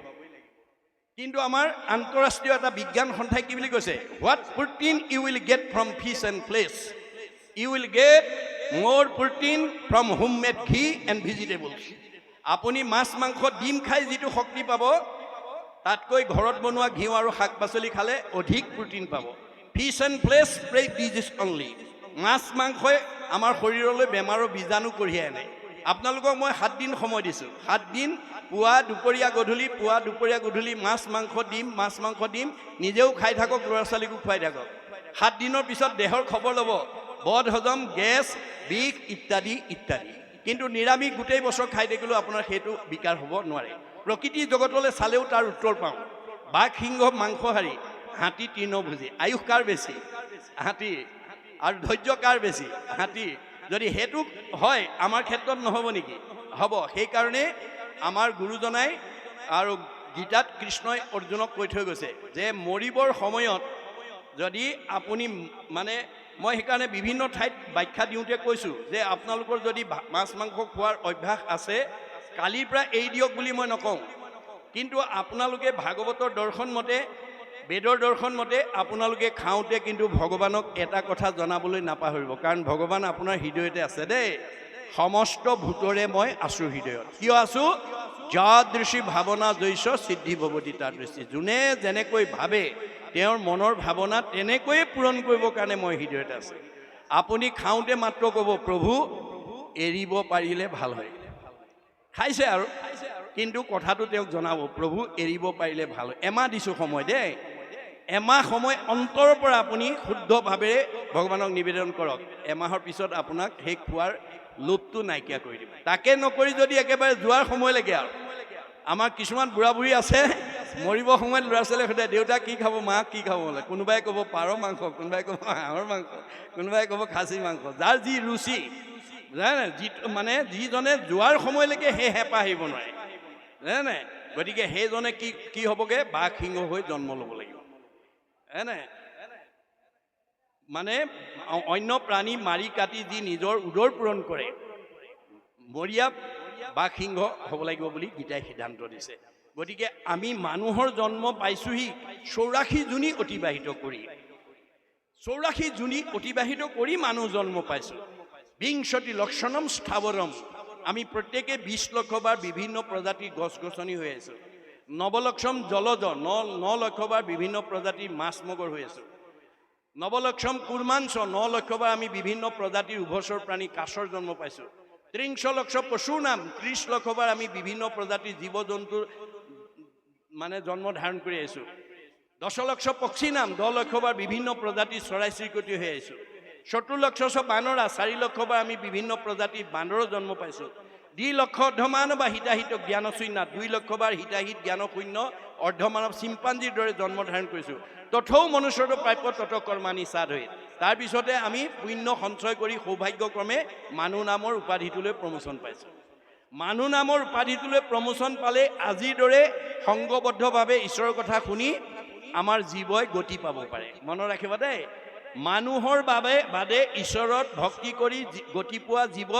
কিন্তু আমাৰ আন্তঃৰাষ্ট্ৰীয় এটা বিজ্ঞান সন্থাই কি বুলি কৈছে what protein you will get from fish and flesh you will get more protein from home made ghee and vegetables আপুনি মাছ মাংস ডিম খাই যিটো শক্তি পাব তাতকৈ ঘৰত বনোৱা ঘিউ আৰু শাক পাচলি খালে অধিক প্ৰটিন পাব fish and flesh spread disease only মাছ মাংসই আমাৰ শৰীৰলৈ বেমাৰৰ বীজাণু কঢ়িয়াই আনে আপোনালোকক মই 7 দিন সময় দিছোঁ 7 দিন পুৱা দুপৰীয়া গধূলি মাছ মাংস ডিম নিজেও খাই থাকক ল'ৰা ছোৱালীকো খুৱাই থাকক 7 দিনৰ পিছত দেহৰ খবৰ ল'ব বদ হজম গেছ বিষ ইত্যাদি ইত্যাদি কিন্তু নিৰামিষ গোটেই বছৰ খাই থাকিলেও আপোনাৰ সেইটো বিকাৰ হ'ব নোৱাৰে প্ৰকৃতি জগতলৈ চালেও তাৰ উত্তৰ পাওঁ বাঘ সিংহ মাংসহাৰী হাতী তৃণভোজী আয়ুস কাৰ বেছি হাতী আৰু ধৈৰ্য কাৰ বেছি হাতী যদি সেইটো হয় আমাৰ ক্ষেত্ৰত নহ'ব নেকি হ'ব সেইকাৰণে আমাৰ গুৰুজনাই আৰু গীতাত কৃষ্ণই অৰ্জুনক কৈ থৈ গৈছে যে মৰিবৰ সময়ত যদি আপুনি মানে মই সেইকাৰণে বিভিন্ন ঠাইত ব্যাখ্যা দিওঁতে কৈছোঁ যে আপোনালোকৰ যদি মাছ মাংস খোৱাৰ অভ্যাস আছে কালিৰ পৰা এৰি দিয়ক বুলি মই নকওঁ কিন্তু আপোনালোকে ভাগৱতৰ দৰ্শন মতে বেদৰ দৰ্শন মতে আপোনালোকে খাওঁতে কিন্তু ভগৱানক এটা কথা জনাবলৈ নাপাহৰিব কাৰণ ভগৱান আপোনাৰ হৃদয়তে আছে দেই সমস্ত ভূতৰে মই আছোঁ হৃদয়ত কিয় আছোঁ যাদৃশী ভাৱনা জৈছ সিদ্ধি ভৱতি তাদৃশী যোনে যেনেকৈ ভাবে তেওঁৰ মনৰ ভাৱনা তেনেকৈয়ে পূৰণ কৰিবৰ কাৰণে মই হৃদয়তে আছে আপুনি খাওঁতে মাত্ৰ ক'ব প্ৰভু এৰিব পাৰিলে ভাল হয় খাইছে আৰু কিন্তু কথাটো তেওঁক জনাব প্ৰভু এৰিব পাৰিলে ভাল হয় এমাহ দিছোঁ সময় দেই এমাহ সময় অন্তৰৰ পৰা আপুনি শুদ্ধভাৱে ভগৱানক নিবেদন কৰক এমাহৰ পিছত আপোনাক সেই খোৱাৰ লোভটো নাইকিয়া কৰি দিব তাকে নকৰি যদি একেবাৰে যোৱাৰ সময় লাগে আৰু আমাৰ কিছুমান বুঢ়া বুঢ়ী আছে মৰিব সময়ত ল'ৰা ছোৱালীয়ে সোধে দেউতা কি খাব মা কি খাব বোলে কোনোবাই ক'ব পাৰ মাংস কোনোবাই ক'ব হাঁহৰ মাংস কোনোবাই ক'ব খাচী মাংস যাৰ যি ৰুচি জানে যি মানে যিজনে যোৱাৰ সময়লৈকে সেই হেঁপাহ আহিব নোৱাৰে জানে নাই গতিকে সেইজনে কি হ'বগৈ বাঘ সিংহ হৈ জন্ম ল'ব লাগিব নাই মানে অন্য প্ৰাণী মাৰি কাটি যি নিজৰ উদৰ পূৰণ কৰে মৰিয়া বাঘ সিংহ হ'ব লাগিব বুলি গীতাই সিদ্ধান্ত দিছে গতিকে আমি মানুহৰ জন্ম পাইছোঁহি 84 জুনি অতিবাহিত কৰি মানুহ জন্ম পাইছোঁ বিংশতি লক্ষণম স্থাৱৰম আমি প্ৰত্যেকে 20 লক্ষবাৰ বিভিন্ন প্ৰজাতিৰ গছ গছনি হৈ আছোঁ নৱলক্ষম জলজ 9 লক্ষবাৰ বিভিন্ন প্ৰজাতিৰ মাছ মগৰ হৈ আছোঁ নৱলক্ষম কুৰ্মাঞ্চ 9 লক্ষবাৰ আমি বিভিন্ন প্ৰজাতিৰ উভচৰ প্ৰাণী কাছৰ জন্ম পাইছোঁ 30 লক্ষ পশুৰ নাম 30 লক্ষবাৰ আমি বিভিন্ন প্ৰজাতিৰ জীৱ জন্তুৰ মানে জন্ম ধাৰণ কৰি আহিছোঁ 10 লক্ষ পক্ষী নাম 10 লক্ষবাৰ বিভিন্ন প্ৰজাতিৰ চৰাই চিৰিকটি হৈ আহিছোঁ 70 লক্ষ বানৰা 4 লক্ষবাৰ আমি বিভিন্ন প্ৰজাতিৰ বান্দৰৰ জন্ম পাইছোঁ 2 লক্ষ অৰ্ধমানৱ বা হিতাহিত জ্ঞানশূন্য 2 লক্ষবাৰ হিতাহিত জ্ঞানশূন্য অৰ্ধমানৱ চিম্পাঞ্জীৰ দৰে জন্ম ধাৰণ কৰিছোঁ তথৌ মনুষ্যৰ প্ৰাপ্য তত কৰ্মানি সাধৈ তাৰপিছতে আমি পুণ্য সঞ্চয় কৰি সৌভাগ্যক্ৰমে মানুহ নামৰ উপাধিটোলৈ প্ৰমোচন পাইছোঁ মানুহ নামৰ উপাধিটোলৈ প্ৰমোচন পালে আজিৰ দৰে সংঘবদ্ধভাৱে ঈশ্বৰৰ কথা শুনি আমাৰ জীৱই গতি পাব পাৰে মনত ৰাখিব দেই মানুহৰ বাদে ঈশ্বৰত ভক্তি কৰি গতি পোৱা জীৱ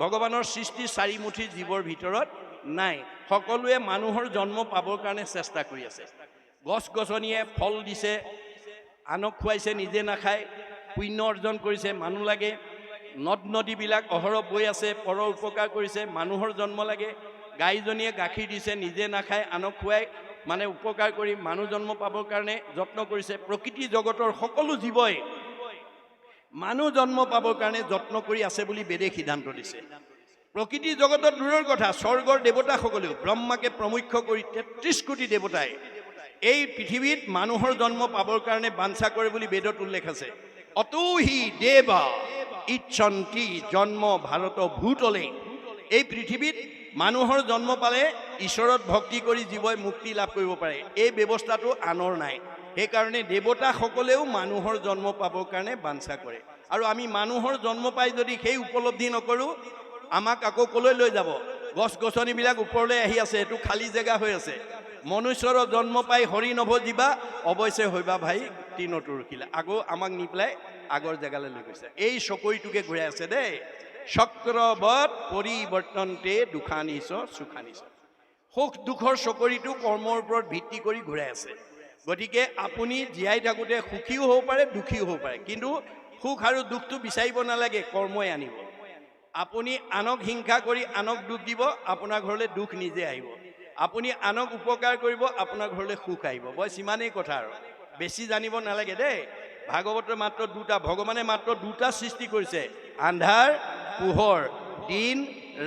ভগৱানৰ সৃষ্টি 4 মুঠি জীৱৰ ভিতৰত নাই সকলোৱে মানুহৰ জন্ম পাবৰ কাৰণে চেষ্টা কৰি আছে গছ গছনিয়ে ফল দিছে আনক খুৱাইছে নিজে নাখায় পুণ্য অৰ্জন কৰিছে মানুহ লাগে নদ নদীবিলাক অহৰহ বৈ আছে পৰৰ উপকাৰ কৰিছে মানুহৰ জন্ম লাগে গাইজনীয়ে গাখীৰ দিছে নিজে নাখায় আনক খুৱাই মানে উপকাৰ কৰি মানুহ জন্ম পাবৰ কাৰণে যত্ন কৰিছে প্ৰকৃতি জগতৰ সকলো জীৱই মানুহ জন্ম পাবৰ কাৰণে যত্ন কৰি আছে বুলি বেদে সিদ্ধান্ত দিছে। প্ৰকৃতি জগতৰ দূৰৰ কথা, স্বৰ্গৰ দেৱতাসকলেও ব্ৰহ্মাকে প্ৰমুখ্য কৰি ৩৩ কোটি দেৱতাই এই পৃথিৱীত মানুহৰ জন্ম পাবৰ কাৰণে বাঞ্ছা কৰে বুলি বেদত উল্লেখ আছে। অতোহি দেৱা ইচ্ছন্তি জন্ম ভাৰত ভূতলে। এই পৃথিৱীত মানুহৰ জন্ম পালে ঈশ্বৰত ভক্তি কৰি জীৱই মুক্তি লাভ কৰিব পাৰে। এই ব্যৱস্থাটো আনৰ নাই। সেইকাৰণে দেৱতাসকলেও মানুহৰ জন্ম পাবৰ কাৰণে বাঞ্ছা কৰে। আৰু আমি মানুহৰ জন্ম পাই যদি সেই উপলব্ধি নকৰোঁ, আমাক আকৌ কলৈ লৈ যাব? গছ গছনিবিলাক ওপৰলৈ আহি আছে, এইটো খালী জেগা হৈ আছে। মনুষ্যৰ জন্ম পাই হৰি নভ জীৱা অৱশ্যে হৈবা ভাই তিনতো ৰখিলা। আকৌ আমাক নি পেলাই আগৰ জেগালৈ লৈ গৈছে। এই চকৰিটোকে ঘূৰাই আছে দেই। চক্ৰবত পৰিৱৰ্তনতে দুখানিছ সুখানিছ। সুখ দুখৰ চকৰিটো কৰ্মৰ ওপৰত ভিত্তি কৰি ঘূৰাই আছে। গতিকে আপুনি জীয়াই থাকোঁতে সুখীও হ'ব পাৰে, দুখীও হ'ব পাৰে, কিন্তু সুখ আৰু দুখটো বিচাৰিব নালাগে, কৰ্মই আনিব। আপুনি আনক হিংসা কৰি আনক দুখ দিব, আপোনাৰ ঘৰলৈ দুখ নিজে আহিব। আপুনি আনক উপকাৰ কৰিব, আপোনাৰ ঘৰলৈ সুখ আহিব। বছ ইমানেই কথা আৰু, বেছি জানিব নালাগে দেই। ভাগৱতৰ মাত্ৰ দুটা, ভগৱানে মাত্ৰ দুটা সৃষ্টি কৰিছে, আন্ধাৰ পোহৰ, দিন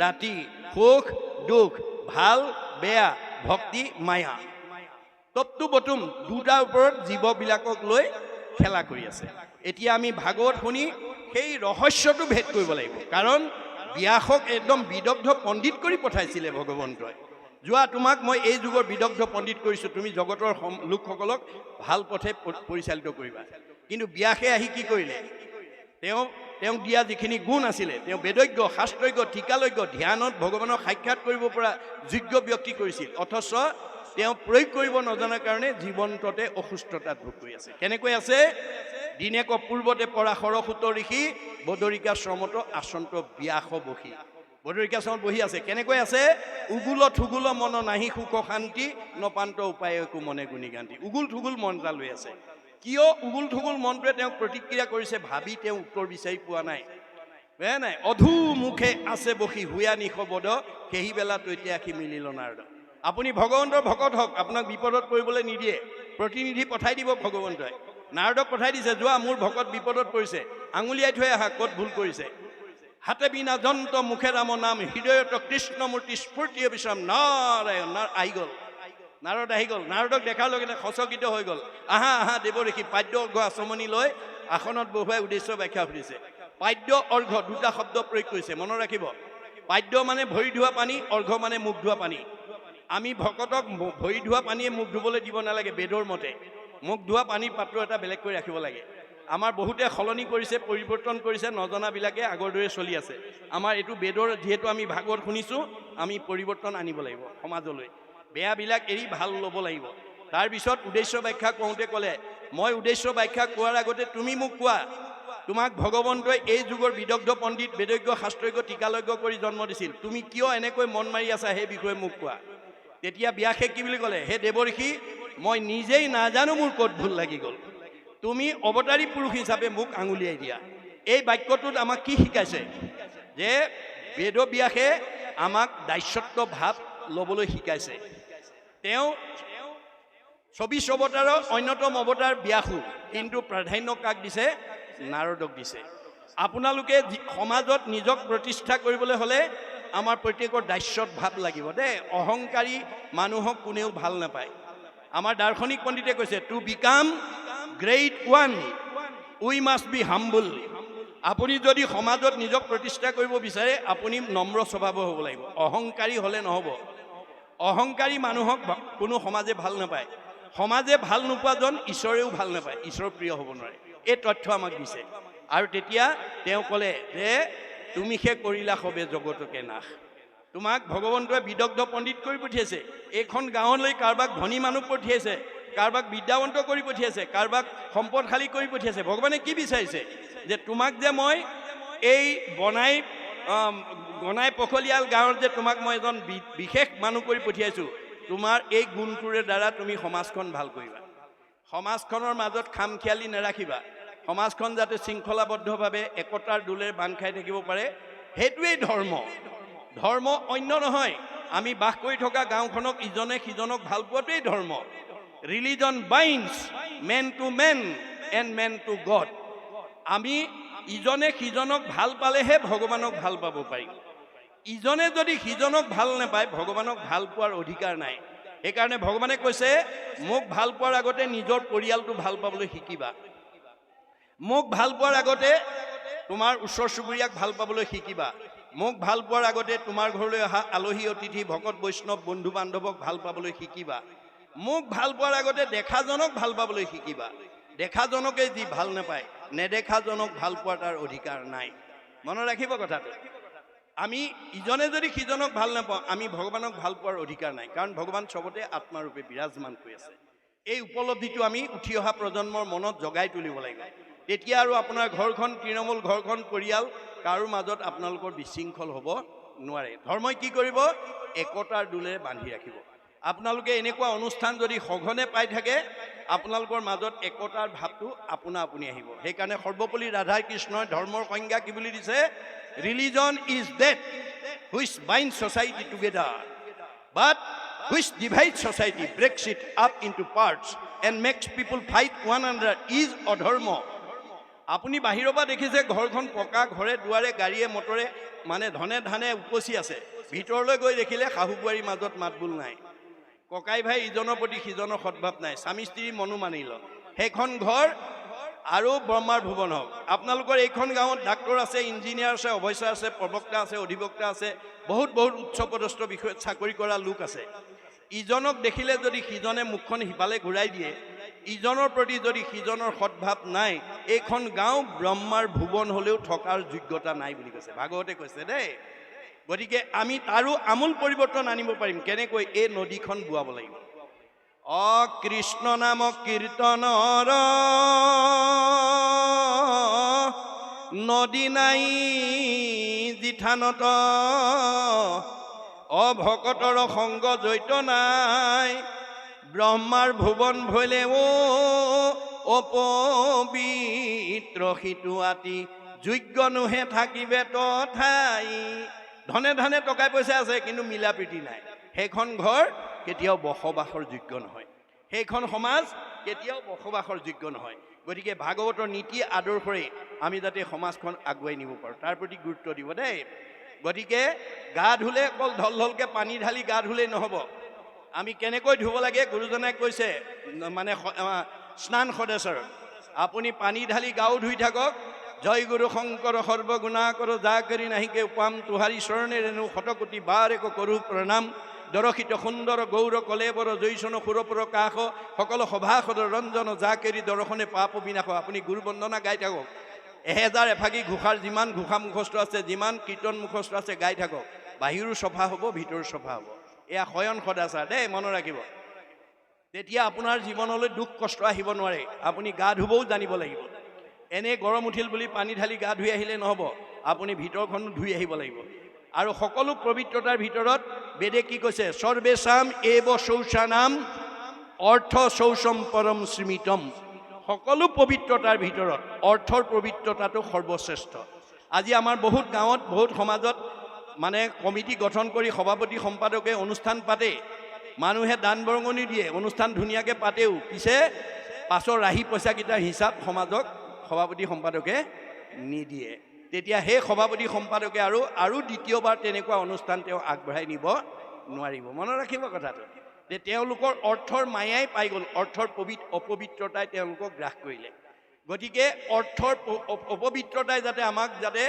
ৰাতি, সুখ দুখ, ভাল বেয়া, ভক্তি মায়া। তপটো বটুম দুটাৰ ওপৰত জীৱবিলাকক লৈ খেলা কৰি আছে। এতিয়া আমি ভাগৱত শুনি সেই ৰহস্যটো ভেদ কৰিব লাগিব। কাৰণ ব্যাসক একদম বিদগ্ধ পণ্ডিত কৰি পঠাইছিলে ভগৱন্তই। যোৱা তোমাক মই এই যুগৰ বিদগ্ধ পণ্ডিত কৰিছোঁ, তুমি জগতৰ লোকসকলক ভাল পথে পৰিচালিত কৰিবা। কিন্তু ব্যাসে আহি কি কৰিলে? তেওঁক দিয়া যিখিনি গুণ আছিলে, তেওঁ বেদজ্ঞ, শাস্ত্ৰজ্ঞ, টিকালজ্ঞ, ধ্যানত ভগৱানক সাক্ষাৎ কৰিব পৰা যোগ্য ব্যক্তি কৰিছিল। অথচ তেওঁ প্ৰয়োগ কৰিব নজনাৰ কাৰণে জীৱন্ততে অসুস্থতাত ভোগ কৰি আছে। কেনেকৈ আছে? দিনেক পূৰ্বতে পৰাশৰ সুত ঋষি বদৰিকা শ্ৰমত আচন্ত ব্যাস বসী। বদৰিকাশ্ৰমত বহি আছে। কেনেকৈ আছে? উগুল থুগুল মন নাহি সুখ শান্তি, নপান্ত উপায় একো মনে গুণী গান্তি। উগুল থুগুল মন এটা লৈ আছে। কিয় উগুল থুগুল মনটোৱে তেওঁক প্ৰতিক্ৰিয়া কৰিছে, ভাবি তেওঁ উত্তৰ বিচাৰি পোৱা নাই। নাই অধু মুখে আছে বসি হুয়া নিশ বদ, সেই বেলা তৈতে আখি মিলিল নাৰদ। আপুনি ভগৱন্তৰ ভকত হওক, আপোনাক বিপদত পৰিবলৈ নিদিয়ে। প্ৰতিনিধি পঠাই দিব ভগৱন্তই। নাৰদক পঠাই দিছে, যোৱা মোৰ ভকত বিপদত পৰিছে, আঙুলিয়াই থৈ আহা ক'ত ভুল কৰিছে। হাতে বিনা যন্ত মুখে ৰাম নাম, হৃদয়ত কৃষ্ণমূৰ্তি স্ফূৰ্তি বিশ্ৰাম। নাৰায়ণ আহি গ'ল, নাৰদ আহি গ'ল। নাৰদক দেখাৰ লগে লগে সচকিত হৈ গ'ল। আহা আহা দেৱঋষি। পাদ্য অৰ্ঘ আচমনি লৈ আসনত বহুৱাই উদ্দেশ্য ব্যাখ্যা সুধিছে। পাদ্য অৰ্ঘ দুটা শব্দ প্ৰয়োগ কৰিছে, মনত ৰাখিব। পাদ্য মানে ভৰি ধোৱা পানী, অৰ্ঘ মানে মুখ ধোৱা পানী। আমি ভকতক ভৰি ধোৱা পানীয়ে মুখ ধুবলৈ দিব নালাগে। বেদৰ মতে মুখ ধোৱা পানীৰ পাত্ৰ এটা বেলেগ কৰি ৰাখিব লাগে। আমাৰ বহুতে সলনি কৰিছে, পৰিৱৰ্তন কৰিছে, নজনাবিলাকে আগৰ দৰে চলি আছে। আমাৰ এইটো বেদৰ, যিহেতু আমি ভাগৱত শুনিছোঁ, আমি পৰিৱৰ্তন আনিব লাগিব সমাজলৈ। বেয়াবিলাক এৰি ভাল ল'ব লাগিব। তাৰপিছত উদ্দেশ্য ব্যাখ্যা কওঁতে ক'লে, মই উদ্দেশ্য ব্যাখ্যা কোৱাৰ আগতে তুমি মোক কোৱা, তোমাক ভগৱন্তই এই যুগৰ বিদগ্ধ পণ্ডিত, বেদজ্ঞ, শাস্ত্ৰজ্ঞ, টিকালজ্ঞ কৰি জন্ম দিছিল। তুমি কিয় এনেকৈ মন মাৰি আছা, সেই বিষয়ে মোক কোৱা। তেতিয়া ব্যাসে কি বুলি ক'লে? হে দেৱঋষি, মই নিজেই নাজানো মোৰ ক'ত ভুল লাগি গ'ল। তুমি অৱতাৰী পুৰুষ হিচাপে মোক আঙুলিয়াই দিয়া। এই বাক্যটোত আমাক কি শিকাইছে? যে বেদব্যাসে আমাক দাস্যত্ব ভাৱ ল'বলৈ শিকাইছে। তেওঁ ২৪ অৱতাৰৰ অন্যতম অৱতাৰ ব্যাসো, কিন্তু প্ৰাধান্য কাক দিছে? নাৰদক দিছে। আপোনালোকে সমাজত নিজক প্ৰতিষ্ঠা কৰিবলৈ হ'লে আমাৰ প্ৰত্যেকৰ দাস্যত ভাৱ লাগিব দেই। অহংকাৰী মানুহক কোনেও ভাল নাপায়। আমাৰ দাৰ্শনিক পণ্ডিতে কৈছে, to become great one we must be humble. আপুনি যদি সমাজত নিজক প্ৰতিষ্ঠা কৰিব বিচাৰে, আপুনি নম্ৰ স্বভাৱৰ হ'ব লাগিব। অহংকাৰী হ'লে নহ'ব। অহংকাৰী মানুহক কোনো সমাজে ভাল নাপায়। সমাজে ভাল নোপোৱাজন ঈশ্বৰেও ভাল নাপায়, ঈশ্বৰ প্ৰিয় হ'ব নোৱাৰে। এই তথ্য আমাক দিছে। আৰু তেতিয়া তেওঁ ক'লে যে তুমি সে কৰিলা সবে জগতকে নাশ। তোমাক ভগৱন্তই বিদগ্ধ পণ্ডিত কৰি পঠিয়াইছে। এইখন গাঁৱলৈ কাৰোবাক ধনী মানুহ পঠিয়াইছে, কাৰোবাক বিদ্যাৱন্ত কৰি পঠিয়াইছে, কাৰোবাক সম্পদশালী কৰি পঠিয়াইছে। ভগৱানে কি বিচাৰিছে? যে তোমাক যে মই এই বনাই পখলিয়াল গাঁৱত যে তোমাক মই এজন বিশেষ মানুহ কৰি পঠিয়াইছোঁ, তোমাৰ এই গুণটোৰে দ্বাৰা তুমি সমাজখন ভাল কৰিবা। সমাজখনৰ মাজত খামখিয়ালি নাৰাখিবা। সমাজখন যাতে শৃংখলাবদ্ধভাৱে একতাৰ দোলেৰে বান্ধ খাই থাকিব পাৰে, সেইটোৱেই ধৰ্ম। ধৰ্ম অন্য নহয়। আমি বাস কৰি থকা গাঁওখনক ইজনে সিজনক ভাল পোৱাটোৱেই ধৰ্ম। Religion binds man to man and man to God. আমি ইজনে সিজনক ভাল পালেহে ভগৱানক ভাল পাব পাৰি। ইজনে যদি সিজনক ভাল নাপায় ভগৱানক ভাল পোৱাৰ অধিকাৰ নাই। সেইকাৰণে ভগৱানে কৈছে মোক ভাল পোৱাৰ আগতে নিজৰ পৰিয়ালটো ভাল পাবলৈ শিকিবা। মোক ভাল পোৱাৰ আগতে তোমাৰ ওচৰ চুবুৰীয়াক ভাল পাবলৈ শিকিবা। মোক ভাল পোৱাৰ আগতে তোমাৰ ঘৰলৈ অহা আলহী অতিথি ভকত বৈষ্ণৱ বন্ধু বান্ধৱক ভাল পাবলৈ শিকিবা। মোক ভাল পোৱাৰ আগতে দেখাজনক ভাল পাবলৈ শিকিবা। দেখাজনকে যি ভাল নাপায় নেদেখাজনক ভাল পোৱাৰ তাৰ অধিকাৰ নাই। মনত ৰাখিব কথাটো। আমি ইজনে যদি সিজনক ভাল নাপাওঁ আমি ভগৱানক ভাল পোৱাৰ অধিকাৰ নাই, কাৰণ ভগৱান চবতে আত্মাৰূপে বিৰাজমান কৰি আছে। এই উপলব্ধিটো আমি উঠি অহা প্ৰজন্মৰ মনত জগাই তুলিব লাগিব। তেতিয়া আৰু আপোনাৰ ঘৰখন তৃণমূল ঘৰখন পৰিয়াল কাৰো মাজত আপোনালোকৰ বিশৃংখল হ'ব নোৱাৰে। ধৰ্মই কি কৰিব? একতাৰ দোলেৰে বান্ধি ৰাখিব। আপোনালোকে এনেকুৱা অনুষ্ঠান যদি সঘনে পাই থাকে আপোনালোকৰ মাজত একতাৰ ভাৱটো আপোনা আপুনি আহিব। সেইকাৰণে সৰ্বপল্লী ৰাধা কৃষ্ণই ধৰ্মৰ সংজ্ঞা কি বুলি দিছে? Religion is that which bind society together but which divide society breaks it up into parts and makes people fight one another is অধৰ্ম। আপুনি বাহিৰৰ পৰা দেখিছে ঘৰখন পকা ঘৰে দুৱাৰে গাড়ীয়ে মটৰে মানে ধনে ধানে উপচি আছে, ভিতৰলৈ গৈ দেখিলে শাহু বোৱাৰীৰ মাজত মাতবোল নাই, ককাই ভাই ইজনৰ প্ৰতি সিজনৰ সদ্ভাৱ নাই, স্বামী স্ত্ৰী মনো মানিল, সেইখন ঘৰ আৰু ব্ৰহ্মাৰ ভুৱন হওক। আপোনালোকৰ এইখন গাঁৱত ডাক্তৰ আছে, ইঞ্জিনিয়াৰ আছে, অৱশ্যৰ আছে, প্ৰবক্তা আছে, অধিবক্তা আছে, বহুত উচ্চপদস্থ বিষয়ত চাকৰি কৰা লোক আছে। ইজনক দেখিলে যদি সিজনে মুখখন সিফালে ঘূৰাই দিয়ে, ইজনৰ প্ৰতি যদি সিজনৰ সদ্ভাৱ নাই, এইখন গাঁও ব্ৰহ্মাৰ ভুৱন হ'লেও থকাৰ যোগ্যতা নাই বুলি কৈছে, ভাগৱতে কৈছে দেই। গতিকে আমি তাৰো আমূল পৰিৱৰ্তন আনিব পাৰিম। কেনেকৈ? এই নদীখন বোৱাব লাগিব। কৃষ্ণ নাম কীৰ্তনৰ নদী নাই জিঠানত, ভকতৰ সংগ জৈত নাই, ব্ৰহ্মাৰ ভুৱন ভৈলে অপবিত্ৰ সিটো আতি, যোগ্য নোহে থাকিবে তথাই। ধনে ধানে টকা পইচা আছে কিন্তু মিলা প্ৰীতি নাই, সেইখন ঘৰ কেতিয়াও বসবাসৰ যোগ্য নহয়, সেইখন সমাজ কেতিয়াও বসবাসৰ যোগ্য নহয়। গতিকে ভাগৱতৰ নীতি আদৰ্শৰে আমি যাতে সমাজখন আগুৱাই নিব পাৰোঁ তাৰ প্ৰতি গুৰুত্ব দিব দেই। গতিকে গা ধুলে অকল ঢলকে পানী ঢালি গা ধুলেই নহ'ব, আমি কেনেকৈ ধুব লাগে গুৰুজনাই কৈছে, মানে স্নান সদেশৰ আপুনি পানী ঢালি গাও ধুই থাকক। জয় গুৰু শংকৰ সৰ্বগুণাকৰ যা কৰি নাহিকে উপাম, তোহাৰী চৰণে ৰেণু শতকোটি বাৰ এক কৰো প্ৰণাম, দৰশিত সুন্দৰ গৌৰ কলেবৰ জৈচন সুৰপুৰ কাষ, সকলো সভাসদ ৰঞ্জন যা কেৰি দৰ্শনে পাপ বিনাশ। আপুনি গুৰু বন্দনা গাই থাকক, 1000 এফাকি ঘোষাৰ যিমান ঘোষা মুখস্থ আছে, যিমান কীৰ্তন মুখস্থ আছে গাই থাকক, বাহিৰো চফা হ'ব ভিতৰো চফা হ'ব। এয়া শয়ন সদাচাৰ দেই, মনত ৰাখিব। তেতিয়া আপোনাৰ জীৱনলৈ দুখ কষ্ট আহিব নোৱাৰে। আপুনি গা ধুবও জানিব লাগিব। এনে গৰম উঠিল বুলি পানী ঢালি গা ধুই আহিলে নহ'ব, আপুনি ভিতৰখনো ধুই আহিব লাগিব। আৰু সকলো পবিত্ৰতাৰ ভিতৰত বেদে কি কৈছে? সৰ্বেশাম এব শৌচানাম অৰ্থ শৌচম পৰম স্মৃতম। সকলো পবিত্ৰতাৰ ভিতৰত অৰ্থৰ পবিত্ৰতাটো সৰ্বশ্ৰেষ্ঠ। আজি আমাৰ বহুত গাঁৱত বহুত সমাজত মানে কমিটি গঠন কৰি সভাপতি সম্পাদকে অনুষ্ঠান পাতে, মানুহে দান বৰঙণি দিয়ে, অনুষ্ঠান ধুনীয়াকৈ পাতেও, পিছে পাছৰ ৰাহি পইচাকেইটাৰ হিচাপ সমাজক সভাপতি সম্পাদকে নিদিয়ে। তেতিয়া সেই সভাপতি সম্পাদকে আৰু দ্বিতীয়বাৰ তেনেকুৱা অনুষ্ঠান তেওঁ আগবঢ়াই নিব নোৱাৰিব। মনত ৰাখিব কথাটো, যে তেওঁলোকৰ অৰ্থৰ মায়াই পাই গ'ল, অৰ্থৰ অপবিত্ৰতাই তেওঁলোকক গ্ৰাস কৰিলে। গতিকে অৰ্থৰ অপবিত্ৰতাই যাতে আমাক যাতে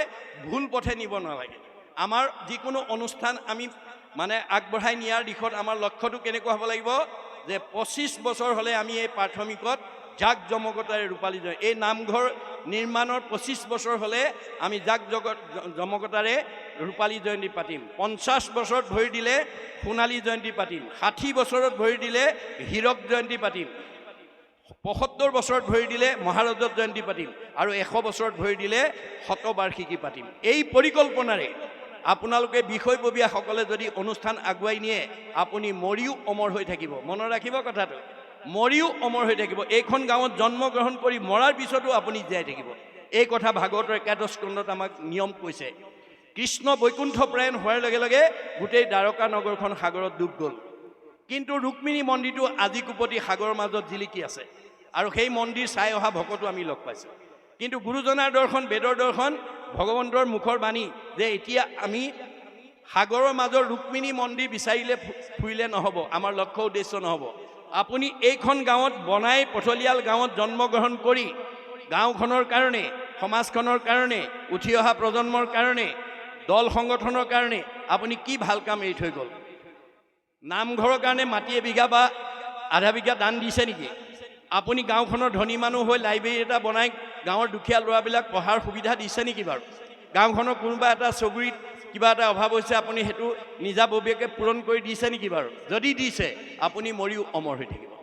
ভুল পথে নিব নালাগে। আমাৰ যিকোনো অনুষ্ঠান আমি মানে আগবঢ়াই নিয়াৰ দিশত আমাৰ লক্ষ্যটো কেনেকুৱা হ'ব লাগিব? যে 25 বছৰ হ'লে আমি এই প্ৰাথমিকত জাক জমকতাৰে ৰূপালী জয়, এই নামঘৰ নিৰ্মাণৰ 25 বছৰ হ'লে আমি জাক জমকতাৰে ৰূপালী জয়ন্তী পাতিম। 50 বছৰত ভৰি দিলে সোণালী জয়ন্তী পাতিম। 60 বছৰত ভৰি দিলে হীৰক জয়ন্তী পাতিম। 75 বছৰত ভৰি দিলে মহাৰজত জয়ন্তী পাতিম। আৰু 100 বছৰত ভৰি দিলে শতবাৰ্ষিকী পাতিম। এই পৰিকল্পনাৰে আপোনালোকে বিষয়ববীয়াসকলে যদি অনুষ্ঠান আগুৱাই নিয়ে, আপুনি মৰিও অমৰ হৈ থাকিব। মনত ৰাখিব কথাটো, মৰিও অমৰ হৈ থাকিব। এইখন গাঁৱত জন্মগ্ৰহণ কৰি মৰাৰ পিছতো আপুনি জীয়াই থাকিব। এই কথা ভাগৱতৰ একাদশ স্কন্ধত আমাক নিয়ম কৈছে। কৃষ্ণ বৈকুণ্ঠ প্ৰায়ণ হোৱাৰ লগে লগে গোটেই দ্বাৰকা নগৰখন সাগৰত ডুব গ'ল, কিন্তু ৰুক্মিণী মন্দিৰটো আজি কোপতি সাগৰৰ মাজত জিলিকি আছে, আৰু সেই মন্দিৰ চাই অহা ভকতো আমি লগ পাইছোঁ। কিন্তু গুৰুজনাৰ দৰ্শন, বেদৰ দৰ্শন, ভগৱন্তৰ মুখৰ বাণী যে এতিয়া আমি সাগৰৰ মাজৰ ৰুক্মিণী মন্দিৰ বিচাৰিলে ফুৰিলে নহ'ব, আমাৰ লক্ষ্য উদ্দেশ্য নহ'ব। আপুনি এইখন গাঁৱত বনাই পথলিয়াল গাঁৱত জন্মগ্ৰহণ কৰি গাঁওখনৰ কাৰণে, সমাজখনৰ কাৰণে, উঠি অহা প্ৰজন্মৰ কাৰণে, দল সংগঠনৰ কাৰণে আপুনি কি ভাল কাম এৰি থৈ গ'ল? নামঘৰৰ কাৰণে মাটি এবিঘা বা আধা বিঘা দান দিছে নেকি? আপুনি গাঁওখনৰ ধনী মানুহ হৈ লাইব্ৰেৰী এটা বনাই গাঁৱৰ দুখীয়া ল'ৰাবিলাক পঢ়াৰ সুবিধা দিছে নেকি বাৰু? গাঁওখনৰ কোনোবা এটা চুবুৰীত কিবা এটা অভাৱ হৈছে আপুনি সেইটো নিজাববীয়াকৈ পূৰণ কৰি দিছে নেকি বাৰু? যদি দিছে আপুনি মৰিও অমৰ হৈ থাকিব,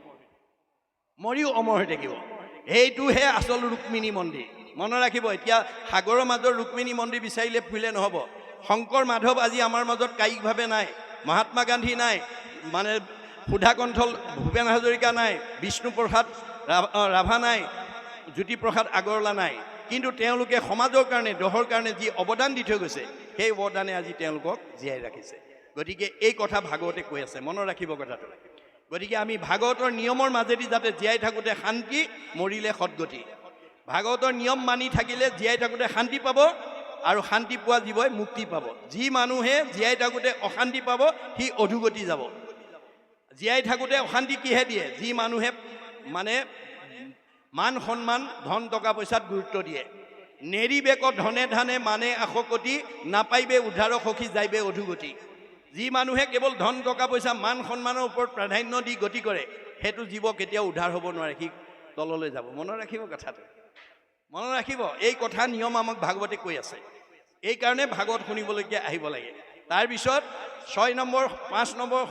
মৰিও অমৰ হৈ থাকিব। সেইটোহে আচল ৰুক্মিণী মন্দিৰ, মনত ৰাখিব। এতিয়া সাগৰৰ মাজৰ ৰুক্মিণী মন্দিৰ বিচাৰিলে ফুৰিলে নহ'ব। শংকৰ মাধৱ আজি আমাৰ মাজত কায়িকভাৱে নাই, মহাত্মা গান্ধী নাই, মানে সুধাকণ্ঠ ভূপেন হাজৰিকা নাই, বিষ্ণুপ্ৰসাদ ৰাভা নাই, জ্যোতিপ্ৰসাদ আগৰৱালা নাই, কিন্তু তেওঁলোকে সমাজৰ কাৰণে, দেশৰ কাৰণে যি অৱদান দি থৈ গৈছে সেই অৱদানে আজি তেওঁলোকক জীয়াই ৰাখিছে। গতিকে এই কথা ভাগৱতে কৈ আছে, মনত ৰাখিব কথাটো। গতিকে আমি ভাগৱতৰ নিয়মৰ মাজেদি যাতে জীয়াই থাকোঁতে শান্তি, মৰিলে সদগতি। ভাগৱতৰ নিয়ম মানি থাকিলে জীয়াই থাকোঁতে শান্তি পাব, আৰু শান্তি পোৱা জীৱই মুক্তি পাব। যি মানুহে জীয়াই থাকোঁতে অশান্তি পাব সি অধোগতি যাব। জীয়াই থাকোঁতে অশান্তি কিহে দিয়ে? যি মানুহে মানে মান সন্মান, ধন টকা পইচাত গুৰুত্ব দিয়ে। নেৰিবেক ধনে ধানে মানে আশকতি, নাপাইবে উদ্ধাৰ সখী যাইবে অধোগতি। যি মানুহে কেৱল ধন টকা পইচা, মান সন্মানৰ ওপৰত প্ৰাধান্য দি গতি কৰে সেইটো জীৱ কেতিয়াও উদ্ধাৰ হ'ব নোৱাৰে, সি তললৈ যাব। মনত ৰাখিব কথাটো, মনত ৰাখিব। এই কথা নিয়ম আমাক ভাগৱতে কৈ আছে। এইকাৰণে ভাগৱত শুনিবলৈকে আহিব লাগে। তাৰপিছত 6 নম্বৰ 5 নম্বৰ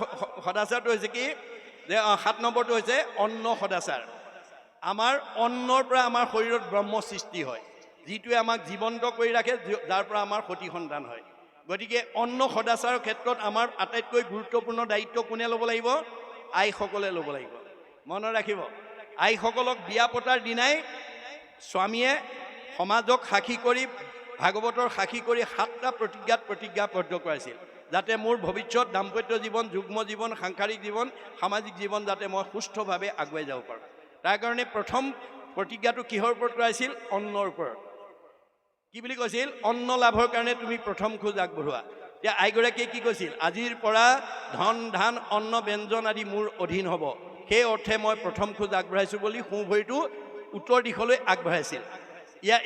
সদাচাৰটো হৈছে কি যে 7 নম্বৰটো হৈছে অন্ন সদাচাৰ। আমাৰ অন্নৰ পৰা আমাৰ শৰীৰত ব্ৰহ্ম সৃষ্টি হয়, যিটোৱে আমাক জীৱন্ত কৰি ৰাখে, যাৰ পৰা আমাৰ সতি সন্তান হয়। গতিকে অন্ন সদাচাৰৰ ক্ষেত্ৰত আমাৰ আটাইতকৈ গুৰুত্বপূৰ্ণ দায়িত্ব কোনে ল'ব লাগিব? আইসকলে ল'ব লাগিব। মনত ৰাখিব, আইসকলক বিয়া পতাৰ দিনাই স্বামীয়ে সমাজক সাক্ষী কৰি, ভাগৱতৰ সাক্ষী কৰি 7টা প্ৰতিজ্ঞাত প্ৰতিজ্ঞাবদ্ধ কৰাইছিল, যাতে মোৰ ভৱিষ্যত দাম্পত্য জীৱন, যুগ্ম জীৱন, সাংসাৰিক জীৱন, সামাজিক জীৱন যাতে মই সুস্থভাৱে আগুৱাই যাব পাৰোঁ। তাৰ কাৰণে প্ৰথম প্ৰতিজ্ঞাটো কিহৰ ওপৰত কৰাইছিল? অন্নৰ ওপৰত। কি বুলি কৈছিল? অন্ন লাভৰ কাৰণে তুমি প্ৰথম খোজ আগবঢ়োৱা। এতিয়া আইগৰাকীয়ে কি কৈছিল? আজিৰ পৰা ধন ধান অন্ন ব্যঞ্জন আদি মোৰ অধীন হ'ব, সেই অৰ্থে মই প্ৰথম খোজ আগবঢ়াইছোঁ বুলি সোঁ ভৰিটো উত্তৰ দিশলৈ আগবঢ়াইছিল।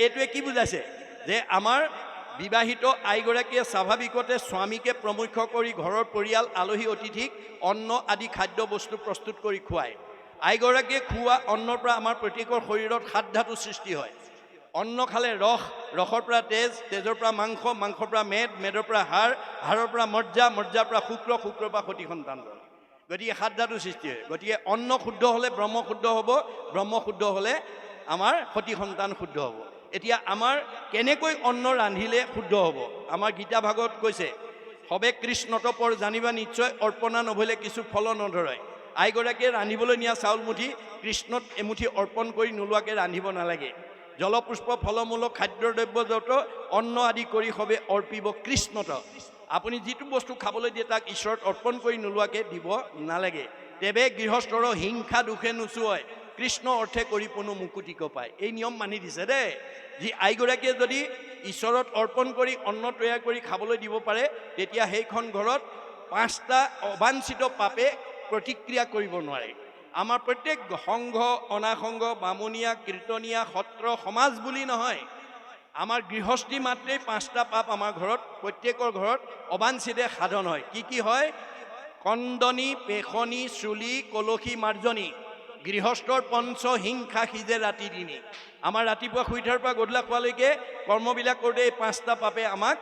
এইটোৱে কি বুজাইছে? যে আমাৰ বিবাহিত আইগৰাকীয়ে স্বাভাৱিকতে স্বামীকে প্ৰমুখ্য কৰি ঘৰৰ পৰিয়াল, আলহী অতিথিক অন্ন আদি খাদ্য বস্তু প্ৰস্তুত কৰি খুৱায়। আইগৰাকীয়ে খুওৱা অন্নৰ পৰা আমাৰ প্ৰত্যেকৰ শৰীৰত 7 ধাতু সৃষ্টি হয়। অন্ন খালে ৰস, ৰসৰ পৰা তেজ, তেজৰ পৰা মাংস, মাংসৰ পৰা মেদ, মেদৰ পৰা হাড়, হাড়ৰ পৰা মজ্জা, মজ্জাৰ পৰা শুক্ৰ, শুক্ৰৰ পৰা সতি সন্তান। গতিকে 7 ধাতু সৃষ্টি হয়। গতিকে অন্ন শুদ্ধ হ'লে ব্ৰহ্ম শুদ্ধ হ'ব, ব্ৰহ্ম শুদ্ধ হ'লে আমাৰ সতি সন্তান শুদ্ধ হ'ব। এতিয়া আমাৰ কেনেকৈ অন্ন ৰান্ধিলে শুদ্ধ হ'ব? আমাৰ গীতা ভাগৱত কৈছে, সবে কৃষ্ণত পৰ জানিবা নিশ্চয়, অৰ্পণা নভলে কিছু ফল নধৰে। আইগৰাকীয়ে ৰান্ধিবলৈ নিয়া চাউল মুঠি কৃষ্ণত এমুঠি অৰ্পণ কৰি নোলোৱাকৈ ৰান্ধিব নালাগে। জলপুষ্প, ফলমূলক খাদ্যদ্ৰব্য যত অন্ন আদি কৰি সবে অৰ্পিব কৃষ্ণত। আপুনি যিটো বস্তু খাবলৈ দিয়ে তাক ঈশ্বৰত অৰ্পণ কৰি নোলোৱাকৈ দিব নালাগে। তেবে গৃহস্থৰ হিংসা দুখে নোচোয়, কৃষ্ণ অৰ্থে কৰি পুনু মুকুতিক পায়। এই নিয়ম মানি দিছে দেই। যি আইগৰাকীয়ে যদি ঈশ্বৰত অৰ্পণ কৰি অন্ন তৈয়াৰ কৰি খাবলৈ দিব পাৰে, তেতিয়া সেইখন ঘৰত 5টা অবাঞ্ছিত পাপে প্ৰতিক্ৰিয়া কৰিব নোৱাৰে। আমাৰ প্ৰত্যেক সংঘ, অনাসংঘ, বামুণীয়া, কীৰ্তনীয়া, সত্ৰ, সমাজ বুলি নহয়, আমাৰ গৃহস্থী মাত্ৰেই 5টা পাপ আমাৰ ঘৰত, প্ৰত্যেকৰ ঘৰত অবাঞ্ছিতে সাধন হয়। কি কি হয়? কন্দনী, পেশনী, চুলি, কলসী, মাৰ্জনী। গৃহস্থৰ পঞ্চ হিংসা সিজে ৰাতি দিনি। আমাৰ ৰাতিপুৱা শুই উঠাৰ পৰা গধূলা খোৱালৈকে কৰ্মবিলাক কৰোঁতে এই 5টা পাপে আমাক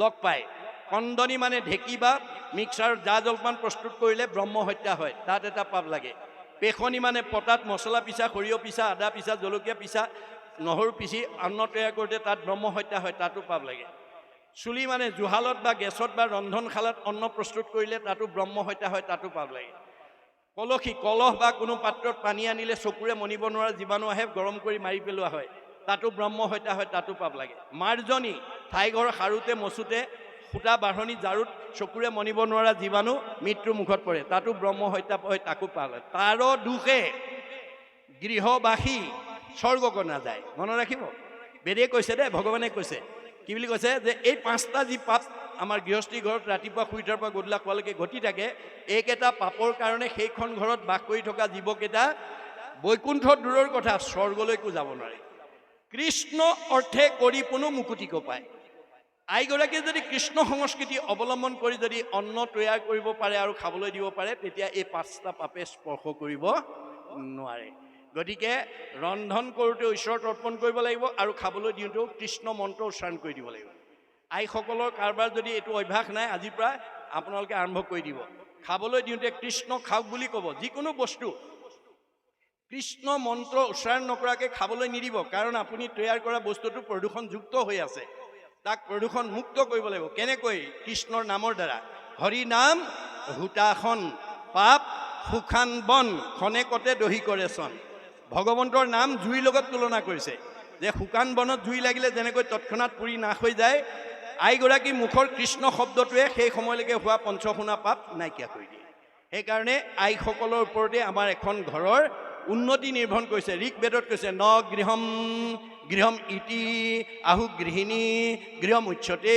লগ পায়। কন্দনী মানে ঢেঁকী বা মিক্সাৰত জা জলপান প্ৰস্তুত কৰিলে ব্ৰহ্ম হত্যা হয়, তাত এটা পাপ লাগে। পেশনী মানে পতাত মছলা পিছা, সৰিয়হ পিছা, আদা পিছা, জলকীয়া পিছা, নহৰু পিচি অন্ন তৈয়াৰ কৰোঁতে তাত ব্ৰহ্ম হত্যা হয়, তাতো পাপ লাগে। চুলি মানে জুহালত বা গেছত বা ৰন্ধনশালাত অন্ন প্ৰস্তুত কৰিলে তাতো ব্ৰহ্ম হত্যা হয়, তাতো পাপ লাগে। কলসী, কলহ বা কোনো পাত্ৰত পানী আনিলে চকুৰে মনিব নোৱাৰা জীৱাণু আহে, গৰম কৰি মাৰি পেলোৱা হয়, তাতো ব্ৰহ্ম হত্যা হয়, তাতো পাপ লাগে। মাৰ্জনী, ঠাইঘৰ সাৰোঁতে মচোঁতে সূতা বাঢ়নি জাৰুত চকুৰে মনিব নোৱাৰা জীৱাণু মৃত্যুৰ মুখত পৰে, তাতো ব্ৰহ্ম হত্যা হয়, তাকো পাপ লাগে। তাৰ দুখে গৃহবাসী স্বৰ্গক নাযায়। মনত ৰাখিব, বেদে কৈছে দেই, ভগৱানে কৈছে কি বুলি কৈছে যে এই 5টা যি পাপ আমাৰ গৃহস্থী ঘৰত ৰাতিপুৱা শুই উঠাৰ পৰা গধূলা খোৱালৈকে ঘটি থাকে, এইকেইটা পাপৰ কাৰণে সেইখন ঘৰত বাস কৰি থকা জীৱকেইটা বৈকুণ্ঠত দূৰৰ কথা স্বৰ্গলৈকো যাব নোৱাৰে। কৃষ্ণ অৰ্থে কৰি পুনো মুকুতিক পায়। আইগৰাকীয়ে যদি কৃষ্ণ সংস্কৃতি অৱলম্বন কৰি যদি অন্ন তৈয়াৰ কৰিব পাৰে আৰু খাবলৈ দিব পাৰে, তেতিয়া এই 5টা পাপে স্পৰ্শ কৰিব নোৱাৰে। গতিকে ৰন্ধন কৰোঁতেও ঈশ্বৰত অৰ্পণ কৰিব লাগিব আৰু খাবলৈ দিওঁতেও কৃষ্ণ মন্ত্ৰ উচ্চাৰণ কৰি দিব লাগিব। আইসকলৰ কাৰোবাৰ যদি এইটো অভ্যাস নাই, আজিৰ পৰা আপোনালোকে আৰম্ভ কৰি দিব। খাবলৈ দিওঁতে কৃষ্ণ খাওক বুলি ক'ব। যিকোনো বস্তু কৃষ্ণ মন্ত্ৰ উচ্চাৰণ নকৰাকৈ খাবলৈ নিদিব, কাৰণ আপুনি তৈয়াৰ কৰা বস্তুটো প্ৰদূষণযুক্ত হৈ আছে, তাক প্ৰদূষণ মুক্ত কৰিব লাগিব। কেনেকৈ? কৃষ্ণৰ নামৰ দ্বাৰা। হৰি নাম হুতাসন, পাপ সুখান বন, খনে কতে দহি কৰে চন। ভগৱন্তৰ নাম জুইৰ লগত তুলনা কৰিছে, যে শুকান বনত জুই লাগিলে যেনেকৈ তৎক্ষণাৎ পুৰি নাশ হৈ যায়, আইগৰাকী মুখৰ কৃষ্ণ শব্দটোৱে সেই সময়লৈকে হোৱা পঞ্চশুনা পাপ নাইকিয়া কৰি দিয়ে। সেইকাৰণে আইসকলৰ ওপৰতে আমাৰ এখন ঘৰৰ উন্নতি নিৰ্ভৰ কৰিছে। ঋকবেদত কৈছে ন গৃহম গৃহম ইতি আহু গৃহিণী গৃহম উচ্যতে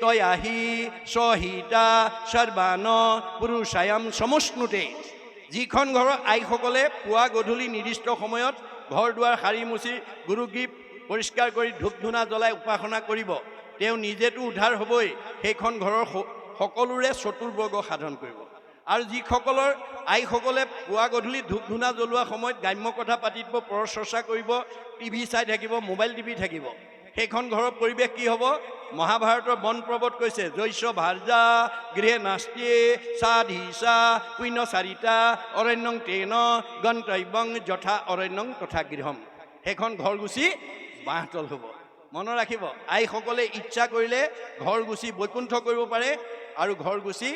তয় আহি সহিতা সৰ্বান পুৰুষায়াম সমষ্ণুতে। যিখন ঘৰৰ আইসকলে পুৱা গধূলি নিৰ্দিষ্ট সময়ত ঘৰ দুৱাৰ সাৰি মুচি গুৰুগীপ পৰিষ্কাৰ কৰি ধূপ ধূনা জ্বলাই উপাসনা কৰিব, তেওঁ নিজেতো উদ্ধাৰ হ'বই, সেইখন ঘৰৰ সকলোৰে চতুৰ্বৰ্গ সাধন কৰিব। আৰু যিসকলৰ আইসকলে পুৱা গধূলি ধূপ ধূনা জ্বলোৱা সময়ত গ্ৰাম্য কথা পাতিব, পৰচৰ্চা কৰিব, টিভি চাই থাকিব, মোবাইল টিভি থাকিব, সেইখন ঘৰৰ পৰিৱেশ কি হ'ব? মহাভাৰতৰ বন পৰ্বত কৈছে জৈশ্য ভাৰ্যা গৃহে নাস্তি সাধিসা পুণ্য চাৰিতা অৰণ্যং তেন গন্তব্যং যথা অৰণ্যং তথা গৃহম। সেইখন ঘৰ গুচি বাঁহতল হ'ব। মনত ৰাখিব, আইসকলে ইচ্ছা কৰিলে ঘৰ গুচি বৈকুণ্ঠ কৰিব পাৰে আৰু ঘৰ গুচি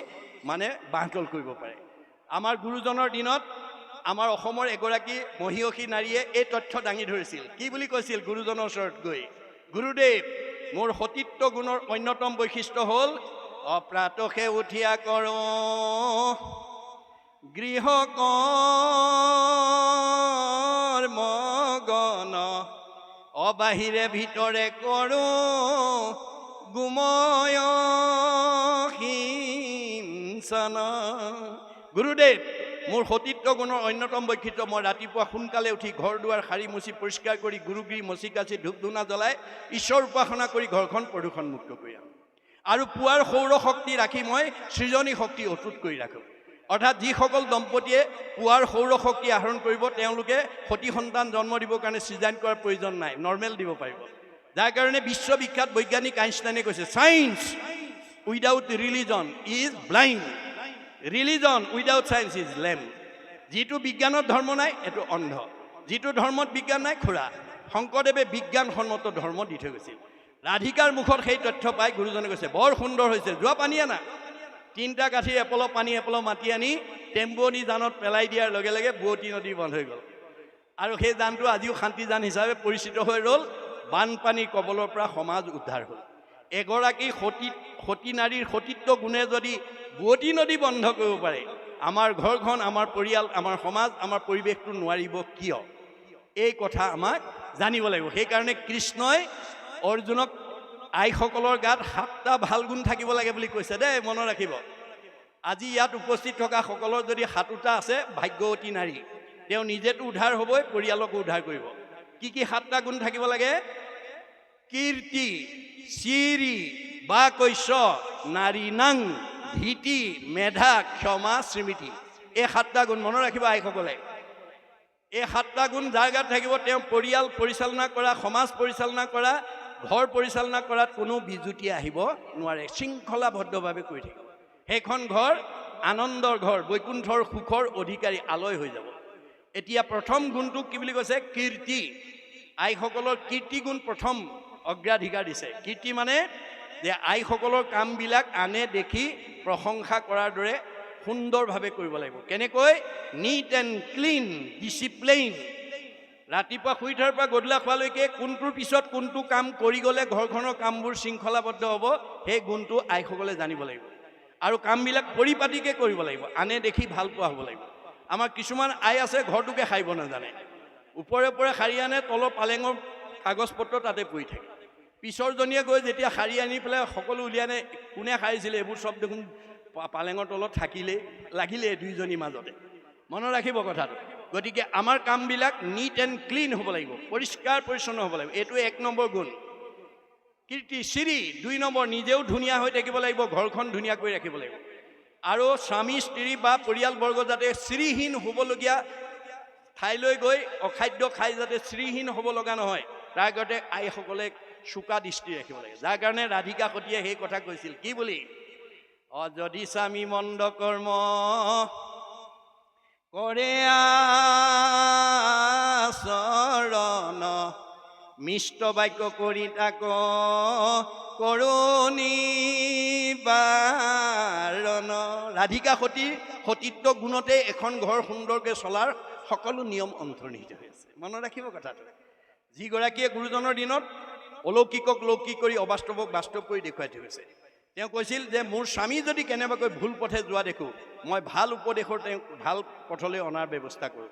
মানে বাঁহতল কৰিব পাৰে। আমাৰ গুৰুজনৰ দিনত আমাৰ অসমৰ এগৰাকী মহিয়সী নাৰীয়ে এই তথ্য দাঙি ধৰিছিল। কি বুলি কৈছিল গুৰুজনৰ ওচৰত গৈ? গুৰুদেৱ, মোৰ সতীত্ব গুণৰ অন্যতম বৈশিষ্ট্য হ'ল অপ্ৰাতসে উঠিয়া কৰ গৃহ কৰ্মগণ, অবাহিৰে ভিতৰে কৰো গুময় হিংসন। গুৰুদেৱ, মোৰ সতীত্ব গুণৰ অন্যতম বৈশিষ্ট্য, মই ৰাতিপুৱা সোনকালে উঠি ঘৰ দুৱাৰ সাৰি মুচি পৰিষ্কাৰ কৰি গুৰুগিৰি মচি কাচি ধূপ ধূনা জ্বলাই ঈশ্বৰ উপাসনা কৰি ঘৰখন প্ৰদূষণমুক্ত কৰি আনো। আৰু পুৱাৰ সৌৰ শক্তি ৰাখি মই সৃজনী শক্তি অটুট কৰি ৰাখোঁ। অৰ্থাৎ যিসকল দম্পতীয়ে পুৱাৰ সৌৰ শক্তি আহৰণ কৰিব, তেওঁলোকে সতি সন্তান জন্ম দিবৰ কাৰণে চিজাইন কৰাৰ প্ৰয়োজন নাই, নৰ্মেল দিব পাৰিব। যাৰ কাৰণে বিশ্ববিখ্যাত বৈজ্ঞানিক আইনষ্টাইনে কৈছে science without religion is blind, religion without science is লেম। যিটো বিজ্ঞানত ধৰ্ম নাই এইটো অন্ধ, যিটো ধৰ্মত বিজ্ঞান নাই খোৰা। শংকৰদেৱে বিজ্ঞানসন্মত ধৰ্ম দি থৈ গৈছিল। ৰাধিকাৰ মুখত সেই তথ্য পাই গুৰুজনে কৈছে বৰ সুন্দৰ হৈছে, যোৱা পানী আনা। 3টা কাঠি এপল পানী এপল মাটি আনি টেম্বুৱনী জানত পেলাই দিয়াৰ লগে লগে বুৱতী নদী বন্ধ হৈ গ'ল। আৰু সেই জানটো আজিও শান্তি জান হিচাপে পৰিচিত হৈ ৰ'ল। বানপানীৰ কবলৰ পৰা সমাজ উদ্ধাৰ হ'ল। এগৰাকী সতী নাৰীৰ সতীত্ব গুণে যদি বুৱতী নদী বন্ধ কৰিব পাৰে, আমাৰ ঘৰখন, আমাৰ পৰিয়াল, আমাৰ সমাজ, আমাৰ পৰিৱেশটো নোৱাৰিব কিয়? এই কথা আমাক জানিব লাগিব। সেইকাৰণে কৃষ্ণই অৰ্জুনক আইসকলৰ গাত 7টা ভাল গুণ থাকিব লাগে বুলি কৈছে দেই, মনত ৰাখিব। আজি ইয়াত উপস্থিত থকা সকলৰ যদি 7টা আছে, ভাগ্যৱতী নাৰী। তেওঁ নিজেতো উদ্ধাৰ হ'বই, পৰিয়ালকো উদ্ধাৰ কৰিব। কি কি 7টা গুণ থাকিব লাগে? কীৰ্তি, চিৰি, বা কৈশ্য, নাৰী নাং, ধীতি, মেধা, ক্ষমা, স্মৃতি। এই 7টা গুণ মনত ৰাখিব আইসকলে। এই 7টা গুণ যাৰ গাত থাকিব, তেওঁ পৰিয়াল পৰিচালনা কৰা, সমাজ পৰিচালনা কৰা, ঘৰ পৰিচালনা কৰাত কোনো বিজুতি আহিব নোৱাৰে। শৃংখলাবদ্ধভাৱে কৰি থাকিব। সেইখন ঘৰ আনন্দৰ ঘৰ, বৈকুণ্ঠৰ সুখৰ অধিকাৰী আলয় হৈ যাব। এতিয়া প্ৰথম গুণটো কি বুলি কৈছে? কীৰ্তি। আইসকলৰ কীৰ্তি গুণ প্ৰথম অগ্ৰাধিকাৰ দিছে। কীৰ্তি মানে যে আইসকলৰ কামবিলাক আনে দেখি প্ৰশংসা কৰাৰ দৰে সুন্দৰভাৱে কৰিব লাগিব। কেনেকৈ? Neat and clean, discipline. ৰাতিপুৱা শুই উঠাৰ পৰা গধূলা খোৱালৈকে কোনটোৰ পিছত কোনটো কাম কৰি গ'লে ঘৰখনৰ কামবোৰ শৃংখলাবদ্ধ হ'ব, সেই গুণটো আইসকলে জানিব লাগিব। আৰু কামবিলাক পৰিপাটিকৈ কৰিব লাগিব, আনে দেখি ভাল পোৱা হ'ব লাগিব। আমাৰ কিছুমান আই আছে ঘৰটোকে সাৰিব নাজানে, ওপৰে ওপৰে শাৰী আনে, তলৰ পালেঙৰ কাগজ পত্ৰ তাতে পৰি থাকে। পিছৰজনীয়ে গৈ যেতিয়া শাৰী আনি পেলাই সকলো উলিয়াই আনে, কোনে সাৰিছিলে এইবোৰ চব দেখোন পালেঙৰ তলত লাগিলে দুইজনীৰ মাজতে। মনত ৰাখিব কথাটো। গতিকে আমাৰ কামবিলাক নিট এণ্ড ক্লিন হ'ব লাগিব, পৰিষ্কাৰ পৰিচ্ছন্ন হ'ব লাগিব। এইটো 1 নম্বৰ গুণ। কীৰ্তি শ্ৰী 2 নম্বৰ, নিজেও ধুনীয়া হৈ থাকিব লাগিব, ঘৰখন ধুনীয়া কৰি ৰাখিব লাগিব। আৰু স্বামী স্ত্ৰী বা পৰিয়ালবৰ্গ যাতে শ্ৰীহীন হ'বলগীয়া ঠাইলৈ গৈ অখাদ্য খাই যাতে শ্ৰীহীন হ'ব লগা নহয়, তাৰ আগতে আইসকলে চোকা দৃষ্টি ৰাখিব লাগে। যাৰ কাৰণে ৰাধিকা সতীয়ে সেই কথা কৈছিল, কি বুলি? যদি স্বামী মন্দ কৰ্ম কৰে আচৰণ, মিষ্ট বাক্য কৰি তাক কৰণী বাৰণ। ৰাধিকা সতীৰ সতীত্ব গুণতে এখন ঘৰ সুন্দৰকৈ চলাৰ সকলো নিয়ম অন্তৰ্নিহিত হৈ আছে। মনত ৰাখিব কথাটো। যিগৰাকীয়ে গুৰুজনৰ দিনত অলৌকিকক লৌকিক কৰি অবাস্তৱক বাস্তৱ কৰি দেখুৱাই থৈ গৈছে। তেওঁ কৈছিল যে মোৰ স্বামী যদি কেনেবাকৈ ভুল পথে যোৱা দেখোঁ, মই ভাল উপদেশৰ তেওঁক ভাল পথলৈ অনাৰ ব্যৱস্থা কৰোঁ।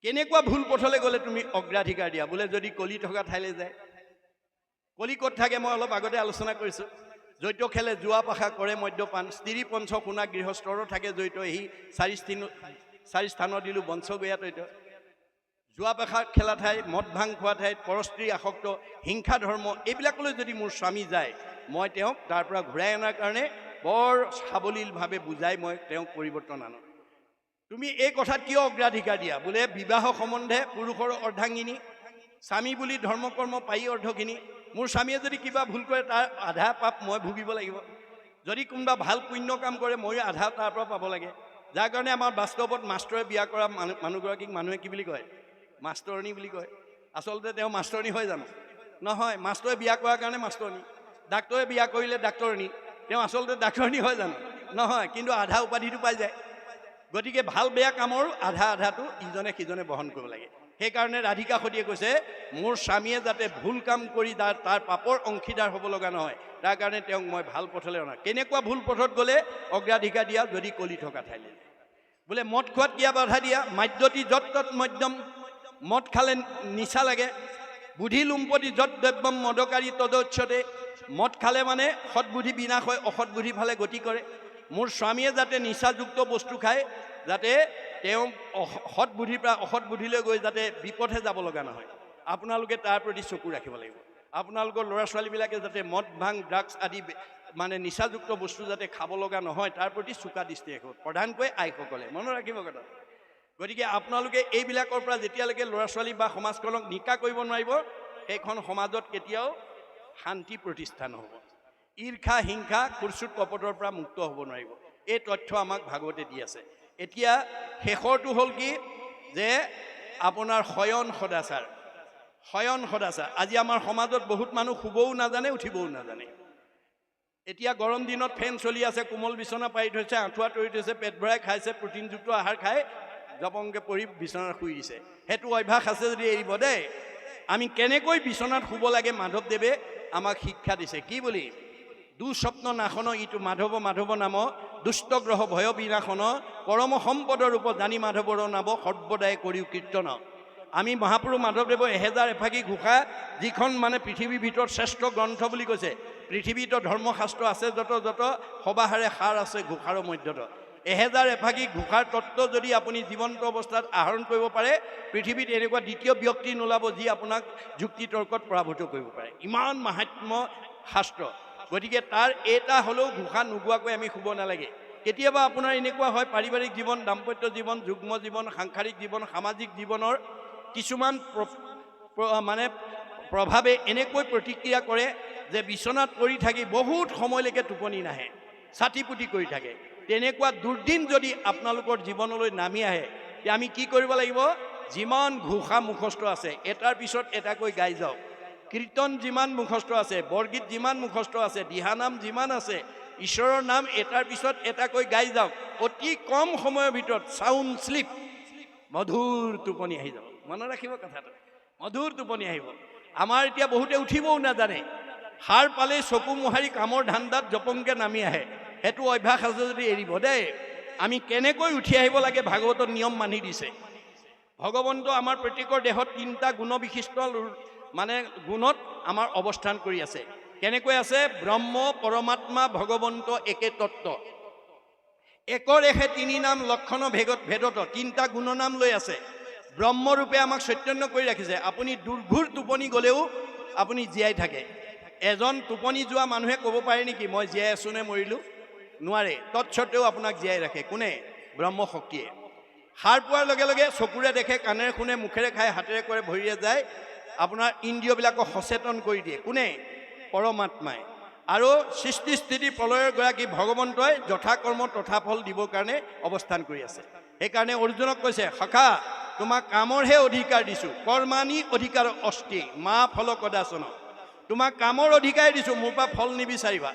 কেনেকুৱা ভুল পথলৈ গ'লে তুমি অগ্ৰাধিকাৰ দিয়া? বোলে যদি কলি থকা ঠাইলৈ যায়। কলি ক'ত থাকে মই অলপ আগতে আলোচনা কৰিছোঁ। জৈত খেলে, জোৱা পাশা কৰে, মদ্যপান, স্ত্ৰী পঞ্চ শুনা, গৃহস্থৰো থাকে জৈত, এই 4 স্থানত দিলোঁ বঞ্চগয়া তৈত। জোৱা পাশা খেলা ঠাই, মদ ভাং খোৱা ঠাইত, পৰস্ত্ৰী আসক্ত, হিংসা ধৰ্ম, এইবিলাকলৈ যদি মোৰ স্বামী যায়, মই তেওঁক তাৰ পৰা ঘূৰাই অনাৰ কাৰণে বৰ সাৱলীলভাৱে বুজাই মই তেওঁক পৰিৱৰ্তন আনো। তুমি এই কথাত কিয় অগ্ৰাধিকাৰ দিয়া? বোলে বিবাহ সম্বন্ধে পুৰুষৰ অৰ্ধাংগিনী, স্বামী বুলি ধৰ্মকৰ্ম পায়ী অৰ্ধখিনি। মোৰ স্বামীয়ে যদি কিবা ভুল কৰে তাৰ আধা পাপ মই ভুগিব লাগিব। যদি কোনোবা ভাল পুণ্য কাম কৰে ময়ো আধা তাৰ পৰা পাব লাগে। যাৰ কাৰণে আমাৰ বাস্তৱত মাষ্টৰে বিয়া কৰা মানুহগৰাকীক মানুহে কি বুলি কয়? মাষ্টৰণী বুলি কয়। আচলতে তেওঁ মাষ্টৰণী হয় জানো? নহয়। মাষ্টৰে বিয়া কৰাৰ কাৰণে মাষ্টৰণী। ডাক্তৰে বিয়া কৰিলে ডাক্তৰণী, তেওঁ আচলতে ডাক্তৰণী হয় জানো? নহয়। কিন্তু আধা উপাধিটো পাই যায়। গতিকে ভাল বেয়া কামৰ আধাটো ইজনে সিজনে বহন কৰিব লাগে। সেইকাৰণে ৰাধিকা সতীয়ে কৈছে, মোৰ স্বামীয়ে যাতে ভুল কাম কৰি তাৰ পাপৰ অংশীদাৰ হ'ব লগা নহয়, তাৰ কাৰণে তেওঁক মই ভাল পথলৈ অনা। কেনেকুৱা ভুল পথত গ'লে অগ্ৰাধিকাৰ দিয়া? যদি কলি থকা ঠাইলৈ। বোলে মদ খোৱাত কিয় বাধা দিয়া? মাদ্যতি যত তত মদ্যম, মদ খালে নিচা লাগে। বুদ্ধি লুম্পতি যত দ্ৰব্যম মদকাৰী তদচ্ছতে, মদ খালে মানে সৎবুদ্ধি বিনাশ হয়, অসৎ বুদ্ধি ফালে গতি কৰে। মোৰ স্বামীয়ে যাতে নিচাযুক্ত বস্তু খায়, যাতে তেওঁ সৎ বুদ্ধিৰ পৰা অসৎ বুদ্ধিলৈ গৈ যাতে বিপথে যাব লগা নহয়, আপোনালোকে তাৰ প্ৰতি চকু ৰাখিব লাগিব। আপোনালোকৰ ল'ৰা ছোৱালীবিলাকে যাতে মদ ভাং ড্ৰাগছ আদি মানে নিচাযুক্ত বস্তু যাতে খাব লগা নহয়, তাৰ প্ৰতি চোকা দৃষ্টি ৰাখিব, প্ৰধানকৈ আইসকলে। মনত ৰাখিব কথা। গতিকে আপোনালোকে এইবিলাকৰ পৰা যেতিয়ালৈকে ল'ৰা ছোৱালী বা সমাজখনক নিকা কৰিব নোৱাৰিব, সেইখন সমাজত কেতিয়াও শান্তি প্ৰতিষ্ঠা নহ'ব। ঈৰ্ষা হিংসা কুৰ্চুট কপটৰ পৰা মুক্ত হ'ব নোৱাৰিব। এই তথ্য আমাক ভাগৱতে দি আছে। এতিয়া শেষৰটো হ'ল কি? যে আপোনাৰ শয়ন সদাচাৰ। শয়ন সদাচাৰ। আজি আমাৰ সমাজত বহুত মানুহ শুবও নাজানে, উঠিবও নাজানে। এতিয়া গৰম দিনত ফেন চলি আছে, কোমল বিচনা পাৰি থৈছে, আঁঠুৱা তৰি থৈছে, পেট ভৰাই খাইছে, প্ৰটিনযুক্ত আহাৰ খাই জপংকে পৰি বিচনাত শুই দিছে। সেইটো অভ্যাস আছে যদি এৰিব দেই। আমি কেনেকৈ বিচনাত শুব লাগে মাধৱদেৱে আমাক শিক্ষা দিছে। কি বুলি? দুঃস্বপ্ন নাশন ইটো মাধৱ মাধৱ নাম, দুষ্ট গ্ৰহ ভয় বিনাশন, পৰম সম্পদৰ ৰূপ জানি মাধৱৰ নাম, সৰ্বদাই কৰিও কীৰ্তন। আমি মহাপুৰুষ মাধৱদেৱৰ 1000 এফাকি ঘোষা, যিখন মানে পৃথিৱীৰ ভিতৰত শ্ৰেষ্ঠ গ্ৰন্থ বুলি কৈছে। পৃথিৱীত ধৰ্মশাস্ত্ৰ আছে যত সবাহাৰে সাৰ আছে ঘোষাৰ মধ্যত। 1000 এফাকি ঘোষাৰ তত্ত্ব যদি আপুনি জীৱন্ত অৱস্থাত আহৰণ কৰিব পাৰে, পৃথিৱীত এনেকুৱা দ্বিতীয় ব্যক্তি নোলাব যি আপোনাক যুক্তি তৰ্কত পৰাভূত কৰিব পাৰে। ইমান মাহাত্ম্য শাস্ত্ৰ। গতিকে তাৰ এটা হ'লেও ঘোষা নোগোৱাকৈ আমি শুব নালাগে। কেতিয়াবা আপোনাৰ এনেকুৱা হয়, পাৰিবাৰিক জীৱন, দাম্পত্য জীৱন, যুগ্ম জীৱন, সাংসাৰিক জীৱন, সামাজিক জীৱনৰ কিছুমান মানে প্ৰভাৱে এনেকৈ প্ৰতিক্ৰিয়া কৰে যে বিচনাত পৰি থাকি বহুত সময়লৈকে টোপনি নাহে, ছাতিপুতি কৰি থাকে। তেনেকুৱা দুৰ্দিন যদি আপোনালোকৰ জীৱনলৈ নামি আহে, তেতিয়া আমি কি কৰিব লাগিব? যিমান ঘোষা মুখস্থ আছে এটাৰ পিছত এটাকৈ গাই যাওক। কীৰ্তন যিমান মুখস্থ আছে, বৰগীত যিমান মুখস্থ আছে, দিহানাম যিমান আছে, ঈশ্বৰৰ নাম এটাৰ পিছত এটাকৈ গাই যাওক। অতি কম সময়ৰ ভিতৰত চাউণ্ড শ্লিপ, মধুৰ টোপনি আহি যাব। মনত ৰাখিব কথাটো, মধুৰ টোপনি আহিব। আমাৰ এতিয়া বহুতে উঠিবও নাজানে, সাৰ পালেই চকু মোহাৰি কামৰ ধান্দাত জপংকে নামি আহে। সেইটো অভ্যাস আছে যদি এৰিব দেই। আমি কেনেকৈ উঠি আহিব লাগে ভাগৱতত নিয়ম মানি দিছে। ভগৱন্ত আমাৰ প্ৰত্যেকৰ দেহত 3টা গুণবিশিষ্ট মানে গুণত আমাৰ অৱস্থান কৰি আছে। কেনেকৈ আছে? ব্ৰহ্ম, পৰমাত্মা, ভগৱন্ত একে তত্ত্ব। একৰ এষে 3 নাম লক্ষণ ভেদত 3টা গুণৰ নাম লৈ আছে। ব্ৰহ্মৰূপে আমাক চৈতন্য কৰি ৰাখিছে। আপুনি দুৰ্ঘোৰ টোপনি গ'লেও আপুনি জীয়াই থাকে। এজন টোপনি যোৱা মানুহে ক'ব পাৰে নেকি মই জীয়াই আছোঁ নে মৰিলোঁ? নোৱাৰে। তৎসত্ত্বেও আপোনাক জীয়াই ৰাখে কোনে? ব্ৰহ্ম শক্তিয়ে। সাৰ পোৱাৰ লগে লগে চকুৰে দেখে, কাণেৰে শুনে, মুখেৰে খায়, হাতেৰে কৰে, ভৰিৰে যায়, আপোনাৰ ইন্দ্ৰিয়বিলাকক সচেতন কৰি দিয়ে কোনে? পৰমাত্মাই। আৰু সৃষ্টি স্থিতি প্ৰলয়ৰ গৰাকী ভগৱন্তই যথাকৰ্ম তথা ফল দিবৰ কাৰণে অৱস্থান কৰি আছে। সেইকাৰণে অৰ্জুনক কৈছে, সখা তোমাক কামৰহে অধিকাৰ দিছোঁ, কৰ্মাণি অধিকাৰ অস্তি মা ফল কদাচন। তোমাক কামৰ অধিকাৰ দিছোঁ, মোৰ পৰা ফল নিবিচাৰিবা।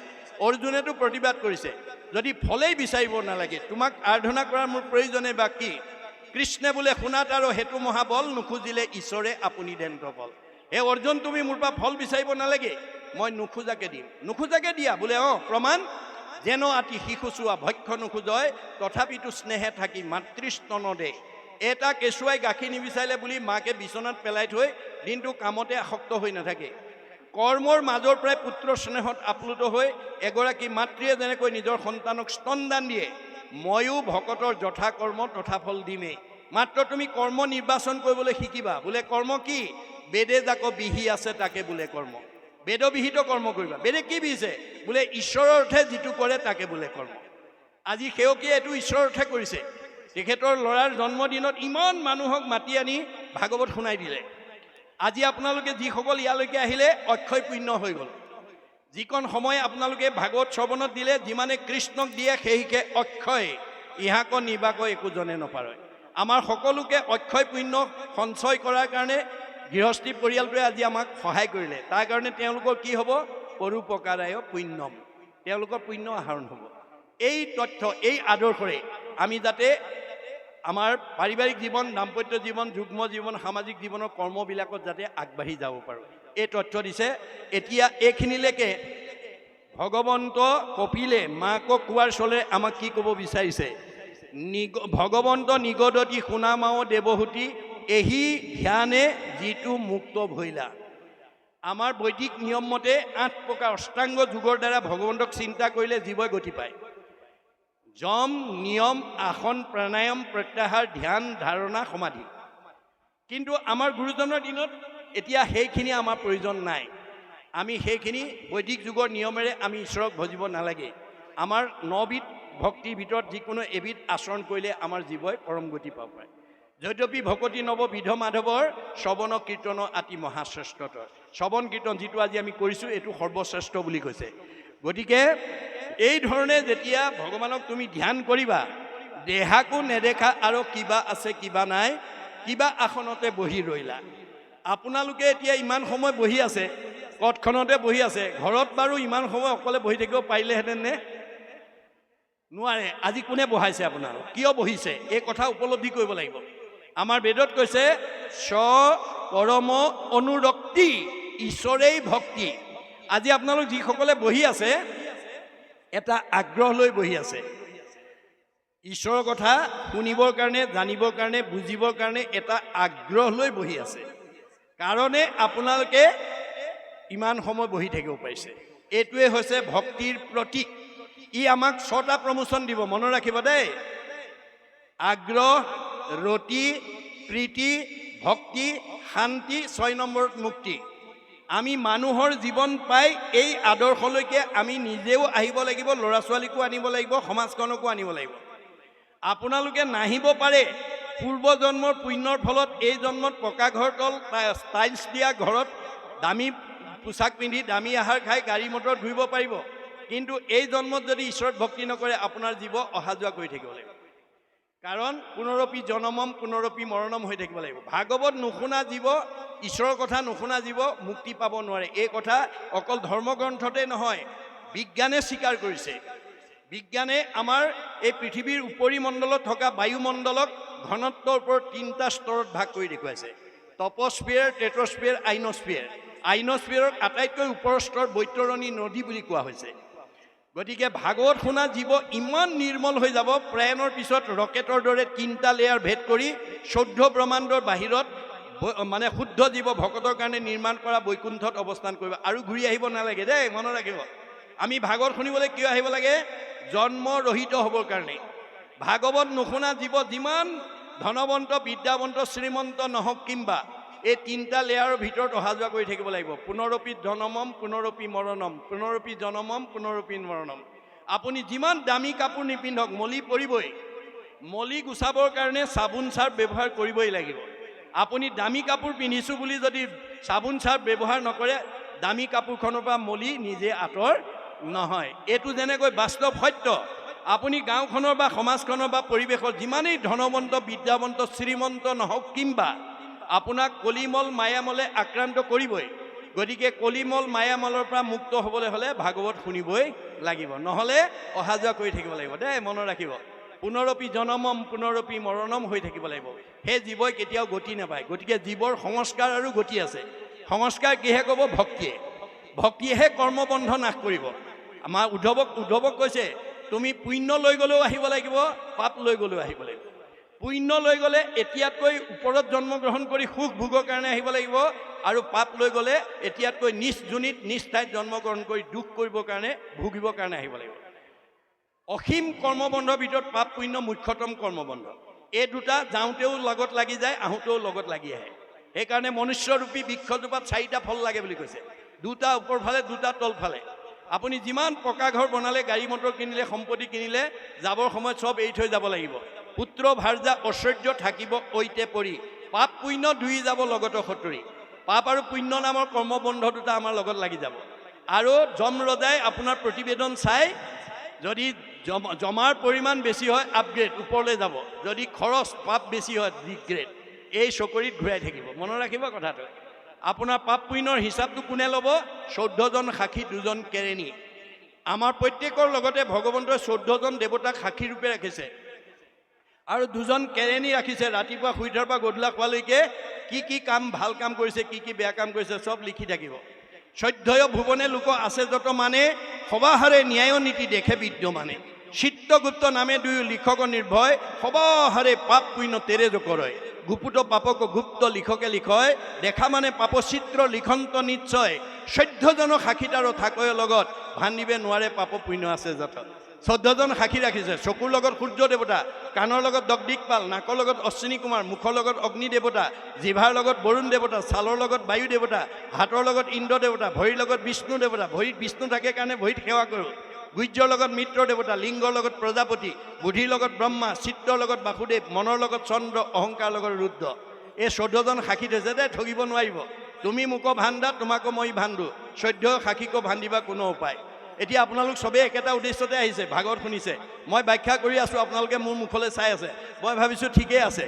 অৰ্জুনেতো প্ৰতিবাদ কৰিছে, যদি ফলেই বিচাৰিব নালাগে তোমাক আৰাধনা কৰাৰ মোৰ প্ৰয়োজনে বা কি? কৃষ্ণে বোলে শুনাত আৰু হেতু মহাবল, নুখুজিলে ঈশ্বৰে আপুনি দেন্ত বল। হে অৰ্জুন, তুমি মোৰ পৰা ফল বিচাৰিব নালাগে, মই নোখোজাকে দিম। নোখোজাকে দিয়া বোলে? প্ৰমাণ যেন আতি শিশু চোৱা ভক্ষ নোখোজয়, তথাপিতো স্নেহে থাকি মাতৃস্তন দে। এটা কেঁচুৱাই গাখীৰ নিবিচাৰিলে বুলি মাকে বিচনাত পেলাই থৈ দিনটো কামতে আসক্ত হৈ নাথাকে। কৰ্মৰ মাজৰ পৰাই পুত্ৰ স্নেহত আপ্লুত হৈ এগৰাকী মাতৃয়ে যেনেকৈ নিজৰ সন্তানক স্তনদান দিয়ে, ময়ো ভকতৰ যথা কৰ্ম তথা ফল দিমেই। মাত্ৰ তুমি কৰ্ম নিৰ্বাচন কৰিবলৈ শিকিবা। বোলে কৰ্ম কি? বেদে যাক বিহি আছে তাকে বোলে কৰ্ম। বেদবিহিত কৰ্ম কৰিবা। বেদে কি বিহিছে? বোলে ঈশ্বৰৰ অৰ্থে যিটো কৰে তাকে বোলে কৰ্ম। আজি সেৱকীয়ে এইটো ঈশ্বৰৰ অৰ্থে কৰিছে। তেখেতৰ ল'ৰাৰ জন্মদিনত ইমান মানুহক মাতি আনি ভাগৱত শুনাই দিলে। আজি আপোনালোকে যিসকল ইয়ালৈকে আহিলে অক্ষয় পুণ্য হৈ গ'ল। যিকণ সময় আপোনালোকে ভাগৱত শ্ৰৱণত দিলে, যিমানে কৃষ্ণক দিয়ে সেইকে অক্ষয়, ইহাক নিবাক একো জনে নপাৰয়। আমাৰ সকলোকে অক্ষয় পুণ্য সঞ্চয় কৰাৰ কাৰণে গৃহস্থী পৰিয়ালটোৱে আজি আমাক সহায় কৰিলে। তাৰ কাৰণে তেওঁলোকৰ কি হ'ব? পৰোপকাৰায় পুণ্যম, তেওঁলোকৰ পুণ্য আহৰণ হ'ব। এই তথ্য, এই আদৰ্শৰে আমি যাতে আমাৰ পাৰিবাৰিক জীৱন, দাম্পত্য জীৱন, যুগ্ম জীৱন, সামাজিক জীৱনৰ কৰ্মবিলাকত যাতে আগবাঢ়ি যাব পাৰোঁ, এই তথ্য দিছে। এতিয়া এইখিনিলৈকে ভগৱন্ত কপিলে মাকক কোৱাৰ চলে আমাক কি ক'ব বিচাৰিছে? ভগৱন্ত নিগদতি শুনামাও দেৱহূতি, এহি ধ্যানে যিটো মুক্ত ভৈলা। আমাৰ বৈদিক নিয়ম মতে 8 প্ৰকাৰ অষ্টাংগ যোগৰ দ্বাৰা ভগৱন্তক চিন্তা কৰিলে জীৱই গতি পায়। যম, নিয়ম, আসন, প্ৰাণায়াম, প্ৰত্যাহাৰ, ধ্যান, ধাৰণা, সমাধি। কিন্তু আমাৰ গুৰুজনৰ দিনত এতিয়া সেইখিনি আমাৰ প্ৰয়োজন নাই। আমি সেইখিনি বৈদিক যুগৰ নিয়মেৰে আমি ঈশ্বৰক ভজিব নালাগে। আমাৰ 9বিধ ভক্তিৰ ভিতৰত যিকোনো এবিধ আচৰণ কৰিলে আমাৰ জীৱই পৰম গতি পাব পাৰে। যদ্যপি ভকতি নৱবিধ মাধৱৰ শ্ৰৱণ কীৰ্তন আতি মহাশ্ৰেষ্ঠতৰ। শ্ৰৱণ কীৰ্তন যিটো আজি আমি কৰিছোঁ এইটো সৰ্বশ্ৰেষ্ঠ বুলি কৈছে। গতিকে এই ধৰণে যেতিয়া ভগৱানক তুমি ধ্যান কৰিবা, দেহাকো নেদেখা আৰু কিবা আছে কিবা নাই, কিবা আসনতে বহি ৰৈলা। আপোনালোকে এতিয়া ইমান সময় বহি আছে, কঠখনতে বহি আছে। ঘৰত বাৰু ইমান সময় অকলে বহি থাকিব পাৰিলেহেঁতেন নে? নোৱাৰে। আজি কোনে বহাইছে আপোনালোক? কিয় বহিছে? এই কথা উপলব্ধি কৰিব লাগিব। আমাৰ বেদত কৈছে স্ব পৰম অনুৰক্তি, ঈশ্বৰেই ভক্তি। আজি আপোনালোক যিসকলে বহি আছে এটা আগ্ৰহ লৈ বহি আছে। ঈশ্বৰৰ কথা শুনিবৰ কাৰণে, জানিবৰ কাৰণে, বুজিবৰ কাৰণে এটা আগ্ৰহ লৈ বহি আছে। কাৰণে আপোনালোকে ইমান সময় বহি থাকিব পাৰিছে। এইটোৱে হৈছে ভক্তিৰ প্ৰতীক। ই আমাক 6টা প্ৰমোচন দিব, মনত ৰাখিব দেই। আগ্ৰহ, ৰতি, প্ৰীতি, ভক্তি, শান্তি, 6 নম্বৰত মুক্তি। আমি মানুহৰ জীৱন পাই এই আদৰ্শলৈকে আমি নিজেও আহিব লাগিব, ল'ৰা ছোৱালীকো আনিব লাগিব, সমাজখনকো আনিব লাগিব। আপোনালোকে নাহিব পাৰে, পূৰ্ব জন্মৰ পুণ্যৰ ফলত এই জন্মত পকা ঘৰ তল, টাইলছ দিয়া ঘৰত দামী পোছাক পিন্ধি, দামী আহাৰ খাই, গাড়ী মটৰ ঘূৰিব পাৰিব। কিন্তু এই জন্মত যদি ঈশ্বৰত ভক্তি নকৰে আপোনাৰ জীৱ অহা যোৱা কৰি থাকিব লাগিব। কাৰণ পুনৰপি জনমম পুনৰপি মৰণম হৈ থাকিব লাগিব। ভাগৱত নুশুনা জীৱ, ঈশ্বৰৰ কথা নুশুনা জীৱ মুক্তি পাব নোৱাৰে। এই কথা অকল ধৰ্মগ্ৰন্থতে নহয়, বিজ্ঞানে স্বীকাৰ কৰিছে। বিজ্ঞানে আমাৰ এই পৃথিৱীৰ উপৰিমণ্ডলত থকা বায়ুমণ্ডলক ঘনত্বৰ ওপৰত 3টা স্তৰত ভাগ কৰি দেখুৱাইছে। টপস্ফিয়াৰ, টেট্ৰস্ফিয়াৰ, আইনস্ফিয়াৰ। আইনস্ফিয়াৰৰ আটাইতকৈ ওপৰৰ স্তৰ বৈতৰণী নদী বুলি কোৱা হৈছে। গতিকে ভাগৱত শুনা জীৱ ইমান নিৰ্মল হৈ যাব, প্ৰয়াণৰ পিছত ৰকেটৰ দৰে 3টা লেয়াৰ ভেদ কৰি 14 ব্ৰহ্মাণ্ডৰ বাহিৰত মানে শুদ্ধ জীৱ ভকতৰ কাৰণে নিৰ্মাণ কৰা বৈকুণ্ঠত অৱস্থান কৰিব, আৰু ঘূৰি আহিব নালাগে দেই, মনত ৰাখিব। আমি ভাগৱত শুনিবলৈ কিয় আহিব লাগে? জন্ম ৰহিত হ'বৰ কাৰণে। ভাগৱত নুশুনা জীৱ যিমান ধনৱন্ত, বিদ্যাৱন্ত, শ্ৰীমন্ত নহওক কিম্বা, এই 3টা লেয়াৰৰ ভিতৰত অহা যোৱা কৰি থাকিব লাগিব। পুনৰপি জনমম পুনৰপি মৰণম, পুনৰপি জনমম পুনৰপি মৰণম। আপুনি যিমান দামী কাপোৰ নিপিন্ধক মলি পৰিবই। মলি গুচাবৰ কাৰণে চাবোন চাৰ্ফ ব্যৱহাৰ কৰিবই লাগিব। আপুনি দামী কাপোৰ পিন্ধিছোঁ বুলি যদি চাবোন চাৰ্ফ ব্যৱহাৰ নকৰে, দামী কাপোৰখনৰ পৰা মলি নিজে আঁতৰ নহয়। এইটো যেনেকৈ বাস্তৱ সত্য। আপুনি গাঁওখনৰ বা সমাজখনৰ বা পৰিৱেশৰ যিমানেই ধনৱন্ত, বিদ্যাৱন্ত, শ্ৰীমন্ত নহওক কিম্বা, আপোনাক কলিমল মায়ামলে আক্ৰান্ত কৰিবই। গতিকে কলিমল মায়ামলৰ পৰা মুক্ত হ'বলৈ হ'লে ভাগৱত শুনিবই লাগিব, নহ'লে অহা যোৱা কৰি থাকিব লাগিব দেই, মনত ৰাখিব। পুনৰপি জনমম পুনৰপি মৰণম হৈ থাকিব লাগিব। সেই জীৱই কেতিয়াও গতি নাপায়। গতিকে জীৱৰ সংস্কাৰ আৰু গতি আছে। সংস্কাৰ কিহে ক'ব? ভক্তিয়ে। ভক্তিয়েহে কৰ্মবন্ধ নাশ কৰিব। আমাৰ উদ্ধৱক কৈছে, তুমি পুণ্য লৈ গ'লেও আহিব লাগিব, পাপ লৈ গ'লেও আহিব লাগিব। পুণ্য লৈ গ'লে এতিয়াতকৈ ওপৰত জন্মগ্ৰহণ কৰি সুখ ভোগৰ কাৰণে আহিব লাগিব, আৰু পাপ লৈ গ'লে এতিয়াতকৈ নিজ যোনিত নিজ ঠাইত জন্মগ্ৰহণ কৰি দুখ কৰিবৰ কাৰণে, ভুগিবৰ কাৰণে আহিব লাগিব। অসীম কৰ্মবন্ধৰ ভিতৰত পাপ পুণ্য মুখ্যতম কৰ্মবন্ধ। এই দুটা যাওঁতেও লগত লাগি যায়, আহোঁতেও লগত লাগি আহে। সেইকাৰণে মনুষ্যৰূপী বৃক্ষজোপাত 4টা ফল লাগে বুলি কৈছে, 2টা ওপৰ ফালে 2টা তল ফালে। আপুনি যিমান পকা ঘৰ বনালে, গাড়ী মটৰ কিনিলে, সম্পত্তি কিনিলে, যাবৰ সময়ত চব এৰি থৈ যাব লাগিব। পুত্ৰ ভাৰ্যা ঐশ্বৰ্য থাকিব ঐতে পৰি, পাপ পুণ্য ধুই যাব লগত সতৰি। পাপ আৰু পুণ্য নামৰ কৰ্মবন্ধ দুটা আমাৰ লগত লাগি যাব। আৰু যম ৰজাই আপোনাৰ প্ৰতিবেদন চাই, যদি জমাৰ পৰিমাণ বেছি হয় আপগ্ৰেড, ওপৰলৈ যাব। যদি খৰচ পাপ বেছি হয় ডিগ্ৰেড, এই চকৰিত ঘূৰাই থাকিব। মনত ৰাখিব কথাটো। আপোনাৰ পাপ পুণ্যৰ হিচাপটো কোনে ল'ব? 14জন সাক্ষী, 2জন কেৰেণী। আমাৰ প্ৰত্যেকৰ লগতে ভগৱন্তই 14জন দেৱতাক সাক্ষী ৰূপে ৰাখিছে, আৰু 2জন কেৰেণী ৰাখিছে। ৰাতিপুৱা শুই উঠাৰ পৰা গধূলা খোৱালৈকে কি কাম, ভাল কাম কৰিছে, কি বেয়া কাম কৰিছে, চব লিখি থাকিব। 14 ভুৱনে লোক আছে যত মানে, সবাহাৰে ন্যায় নীতি দেখে বিদ্যমানে। চিত্ৰগুপ্ত নামে 2 লিখক নিৰ্ভয়, সবাহাৰে পাপ পুণ্য তেৰে জকৰয়। গুপুত পাপক গুপ্ত লিখকে লিখয়, দেখা মানে পাপচিত্ৰ লিখন্ত নিশ্চয়। 14জন সাক্ষীতাৰ থাকয় লগত, ভান্দিবে নোৱাৰে পাপ পুণ্য আছে যত। 14জন সাক্ষী ৰাখিছে। চকুৰ লগত সূৰ্য দেৱতা, কাণৰ লগত দগদিকপাল, নাকৰ লগত অশ্বিনী কুমাৰ, মুখৰ লগত অগ্নি দেৱতা, জিভাৰ লগত বৰুণ দেৱতা, ছালৰ লগত বায়ু দেৱতা, হাতৰ লগত ইন্দ্ৰ দেৱতা, ভৰিৰ লগত বিষ্ণু দেৱতা। ভৰিত বিষ্ণু থাকে কাৰণে ভৰিত সেৱা কৰোঁ। গুহ্যৰ লগত মিত্ৰ দেৱতা, লিংগৰ লগত প্ৰজাপতি, বুদ্ধিৰ লগত ব্ৰহ্মা, চিত্ৰৰ লগত বাসুদেৱ, মনৰ লগত চন্দ্ৰ, অহংকাৰ লগত ৰুদ্ৰ। এই 14জন সাক্ষী থৈছে দেই, ঠগিব নোৱাৰিব। তুমি মোকো ভান্দা, তোমাকো মই ভান্দো, 14 সাক্ষীকো ভান্দিবা কোনো উপায়। এতিয়া আপোনালোক চবেই একেটা উদ্দেশ্যতে আহিছে, ভাগৱত শুনিছে। মই ব্যাখ্যা কৰি আছোঁ, আপোনালোকে মোৰ মুখলৈ চাই আছে। মই ভাবিছোঁ ঠিকেই আছে।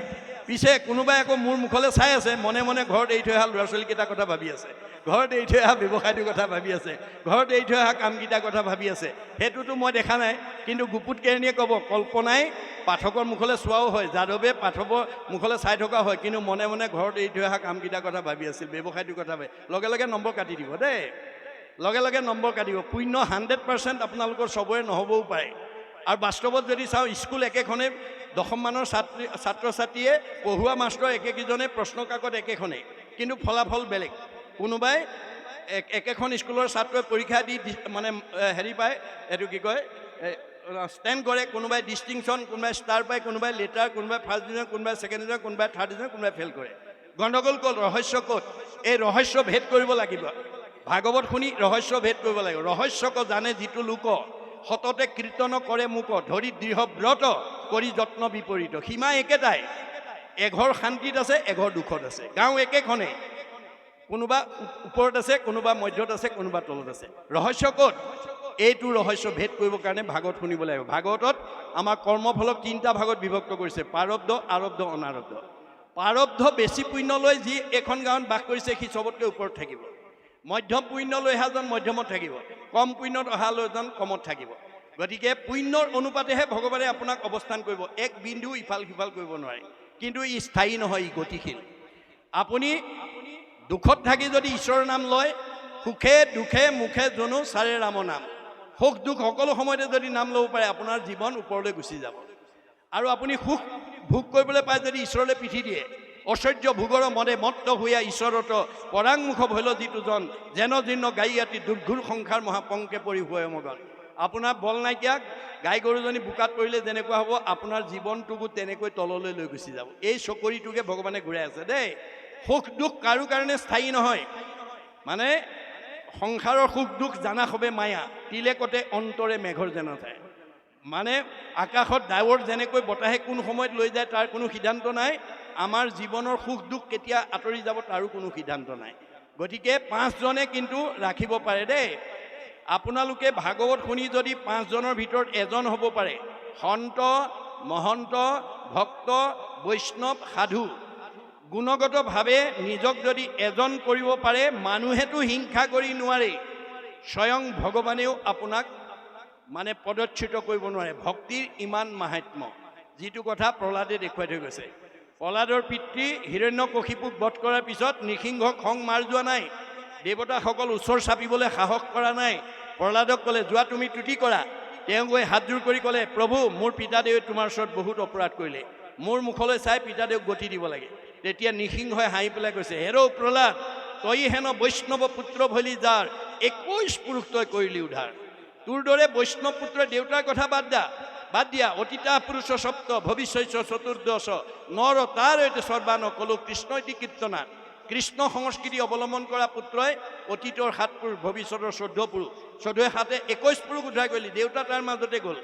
পিছে কোনোবাই আকৌ মোৰ মুখলৈ চাই আছে, মনে মনে ঘৰত এৰি থৈ অহা ল'ৰা ছোৱালীকেইটাৰ কথা ভাবি আছে, ঘৰত এৰি থৈ অহা ব্যৱসায়টোৰ কথা ভাবি আছে, ঘৰত এৰি থৈ অহা কামকেইটাৰ কথা ভাবি আছে। সেইটোতো মই দেখা নাই, কিন্তু গুপুত কেৰেণীয়ে ক'ব, কল্পনাই পাঠকৰ মুখলৈ চোৱাও হয়, যাদৱে পাঠকৰ মুখলৈ চাই থকা হয়, কিন্তু মনে মনে ঘৰত এৰি থৈ অহা কামকেইটাৰ কথা ভাবি আছিল, ব্যৱসায়টোৰ কথা ভাবি। লগে লগে নম্বৰ কাটি দিব দেই, লগে লগে নম্বৰ কাটিব। পুণ্য 100% আপোনালোকৰ চবৰে নহ'বও পাৰে। আৰু বাস্তৱত যদি চাওঁ, স্কুল একেখনেই, 10ম মানৰ ছাত্ৰ ছাত্ৰীয়ে পঢ়ুৱা মাষ্টৰ একেকেইজনে, প্ৰশ্ন কাকত একেখনেই, কিন্তু ফলাফল বেলেগ। কোনোবাই একেখন স্কুলৰ ছাত্ৰই পৰীক্ষা দি মানে হেৰি পায়, এইটো কি কয়, ষ্টেণ্ড কৰে, কোনোবাই ডিষ্টিংশ্যন, কোনোবাই ষ্টাৰ পায়, কোনোবাই লেটাৰ, কোনোবাই ফাৰ্ষ্ট ডিভিজন, কোনোবাই ছেকেণ্ড ডিভিজন, কোনোবাই থাৰ্ড ডিভিজন, কোনোবাই ফেইল কৰে। গণ্ডগোল ক'ত? ৰহস্য ক'ত? এই ৰহস্য ভেদ কৰিব লাগিব। ভাগৱত শুনি ৰহস্য ভেদ কৰিব লাগিব। ৰহস্যক জানে যিটো লোক, সততে কীৰ্তন কৰে মোক, ধৰি দৃঢ় ব্ৰত কৰি যত্ন বিপৰীত। সীমা একেটাই, এঘৰ শান্তিত আছে, এঘৰ দুখত আছে। গাঁও একেখনেই, কোনোবা ওপৰত আছে, কোনোবা মধ্যত আছে, কোনোবা তলত আছে। ৰহস্য ক'ত? এইটো ৰহস্য ভেদ কৰিবৰ কাৰণে ভাগৱত শুনিব লাগিব। ভাগৱতত আমাৰ কৰ্মফলক 3টা ভাগত বিভক্ত কৰিছে, প্ৰাৰব্ধ, আৰব্ধ, অনাৰব্ধ। প্ৰাৰব্ধ বেছি পুণ্য লৈ যি এখন গাঁৱত বাস কৰিছে, সি চবতকৈ ওপৰত থাকিব। মধ্যম পুণ্য লৈ অহাজন মধ্যমত থাকিব, কম পুণ্যত অহা লৈজন কমত থাকিব। গতিকে পুণ্যৰ অনুপাতেহে ভগৱানে আপোনাক অৱস্থান কৰিব, এক বিন্দু ইফাল সিফাল কৰিব নোৱাৰে। কিন্তু ই স্থায়ী নহয়, ই গতিশীল। আপুনি দুখত থাকি যদি ঈশ্বৰৰ নাম লয়, সুখে দুখে মুখে জনো চাৰে ৰাম নাম। সুখ দুখ সকলো সময়তে যদি নাম ল'ব পাৰে আপোনাৰ জীৱন ওপৰলৈ গুচি যাব। আৰু আপুনি সুখ ভোগ কৰিবলৈ পায় যদি ঈশ্বৰলৈ পিঠি দিয়ে, ঐশ্বৰ্য ভোগৰ মদে মত্ত হৈয়া ঈশ্বৰত পৰাংমুখ ভৈল যিটো জন যেন জীৰ্ণ গাই আতি দুৰ্ঘুৰ সংসাৰ মহাপংকে পৰি হয় মগন। আপোনাৰ বল নাইকিয়া গাই গৰুজনী বোকাত পৰিলে যেনেকুৱা হ'ব আপোনাৰ জীৱনটোকো তেনেকৈ তললৈ লৈ গুচি যাব। এই চকৰিটোকে ভগৱানে ঘূৰাই আছে দেই। সুখ দুখ কাৰো কাৰণে স্থায়ী নহয়। মানে সংসাৰৰ সুখ দুখ জানা সবে মায়া, তিলেকতে অন্তৰে মেঘৰ যেন যায়। মানে আকাশত ডাৱৰ যেনেকৈ বতাহে কোন সময়ত লৈ যায় তাৰ কোনো সিদ্ধান্ত নাই, আমাৰ জীৱনৰ সুখ দুখ কেতিয়া আঁতৰি যাব তাৰো কোনো সিদ্ধান্ত নাই। গতিকে 5 জনে কিন্তু ৰাখিব পাৰে দেই। আপোনালোকে ভাগৱত শুনি যদি 5 জনৰ ভিতৰত এজন হ'ব পাৰে, সন্ত মহন্ত ভক্ত বৈষ্ণৱ সাধু, গুণগতভাৱে নিজক যদি এজন কৰিব পাৰে, মানুহেতো হিংসা কৰি নোৱাৰে, স্বয়ং ভগৱানেও আপোনাক মানে পদচ্যুত কৰিব নোৱাৰে। ভক্তিৰ ইমান মাহাত্ম্য, যিটো কথা প্ৰহ্লাদে দেখুৱাই থৈ গৈছে। প্ৰহ্লাদৰ পিতৃ হিৰণ্যকশিপুক বধ কৰাৰ পিছত নৃসিংহক খং মাৰ যোৱা নাই, দেৱতাসকল ওচৰ চাপিবলৈ সাহস কৰা নাই। প্ৰহ্লাদক ক'লে যোৱা তুমি তুতি কৰা। তেওঁ গৈ হাতযোৰ কৰি ক'লে প্ৰভু মোৰ পিতাদেৱে তোমাৰ ওচৰত বহুত অপৰাধ কৰিলে, মোৰ মুখলৈ চাই পিতাদেৱক গতি দিব লাগে। তেতিয়া নৃসিংহই হাঁহি পেলাই কৈছে হেৰৌ প্ৰহ্লাদ, তই হেন বৈষ্ণৱ পুত্ৰ ভলি যাৰ 21 পুৰুষ তই কৰিলি উদ্ধাৰ। তোৰ দৰে বৈষ্ণৱ পুত্ৰই দেউতাৰ কথা বাদ দিয়া অতীতা পুৰুষ সপ্ত ভৱিষ্যৎ চতুৰ্দশ নৰ তাৰ সৰ্বান কলো কৃষ্ণ ইতি কীৰ্তনা। কৃষ্ণ সংস্কৃতি অৱলম্বন কৰা পুত্ৰই অতীতৰ 7 পুৰুষ ভৱিষ্যতৰ 14 পুৰুষ 14 7 21 পুৰুষ উদ্ধাৰ কৰিলি, দেউতা তাৰ মাজতে গ'ল।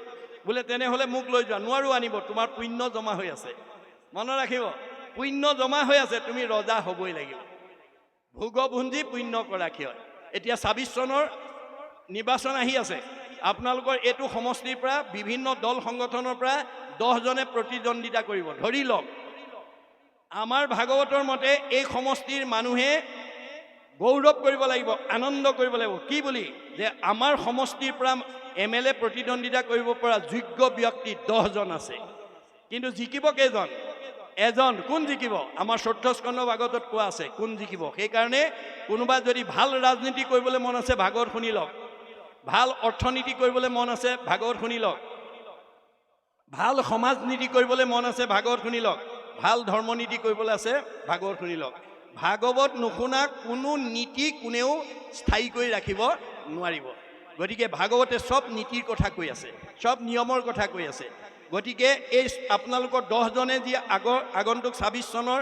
বোলে তেনেহ'লে মোক লৈ যোৱা, নোৱাৰো আনিব, তোমাৰ পুণ্য জমা হৈ আছে। মনত ৰাখিব পুণ্য জমা হৈ আছে, তুমি ৰজা হ'বই লাগিব। ভোগভুঞ্জি পুণ্য কৰা ক্ষয়। এতিয়া 26 চনৰ নিৰ্বাচন আহি আছে। আপোনালোকৰ এইটো সমষ্টিৰ পৰা বিভিন্ন দল সংগঠনৰ পৰা 10 জনে প্ৰতিদ্বন্দ্বিতা কৰিব। ধৰি লওক আমাৰ ভাগৱতৰ মতে এই সমষ্টিৰ মানুহে গৌৰৱ কৰিব লাগিব, আনন্দ কৰিব লাগিব। কি বুলি যে আমাৰ সমষ্টিৰ পৰা MLA প্ৰতিদ্বন্দ্বিতা কৰিব পৰা যোগ্য ব্যক্তি 10 জন আছে, কিন্তু জিকিব কেইজন? এজন। কোন জিকিব? আমাৰ 14 স্কন্ধ ভাগৱতত কোৱা আছে কোন জিকিব। সেইকাৰণে কোনোবা যদি ভাল ৰাজনীতি কৰিবলৈ মন আছে ভাগৱত শুনি লওক, ভাল অৰ্থনীতি কৰিবলৈ মন আছে ভাগৱত শুনি লওক, ভাল সমাজ নীতি কৰিবলৈ মন আছে ভাগৱত শুনি লওক, ভাল ধৰ্মনীতি কৰিবলৈ আছে ভাগৱত শুনি লওক। ভাগৱত নুশুনা কোনো নীতি কোনেও স্থায়ী কৰি ৰাখিব নোৱাৰিব। গতিকে ভাগৱতে সব নীতিৰ কথা কৈ আছে, সব নিয়মৰ কথা কৈ আছে। গতিকে এই আপোনালোকৰ 10 জনে যি আগন্তুক 26 চনৰ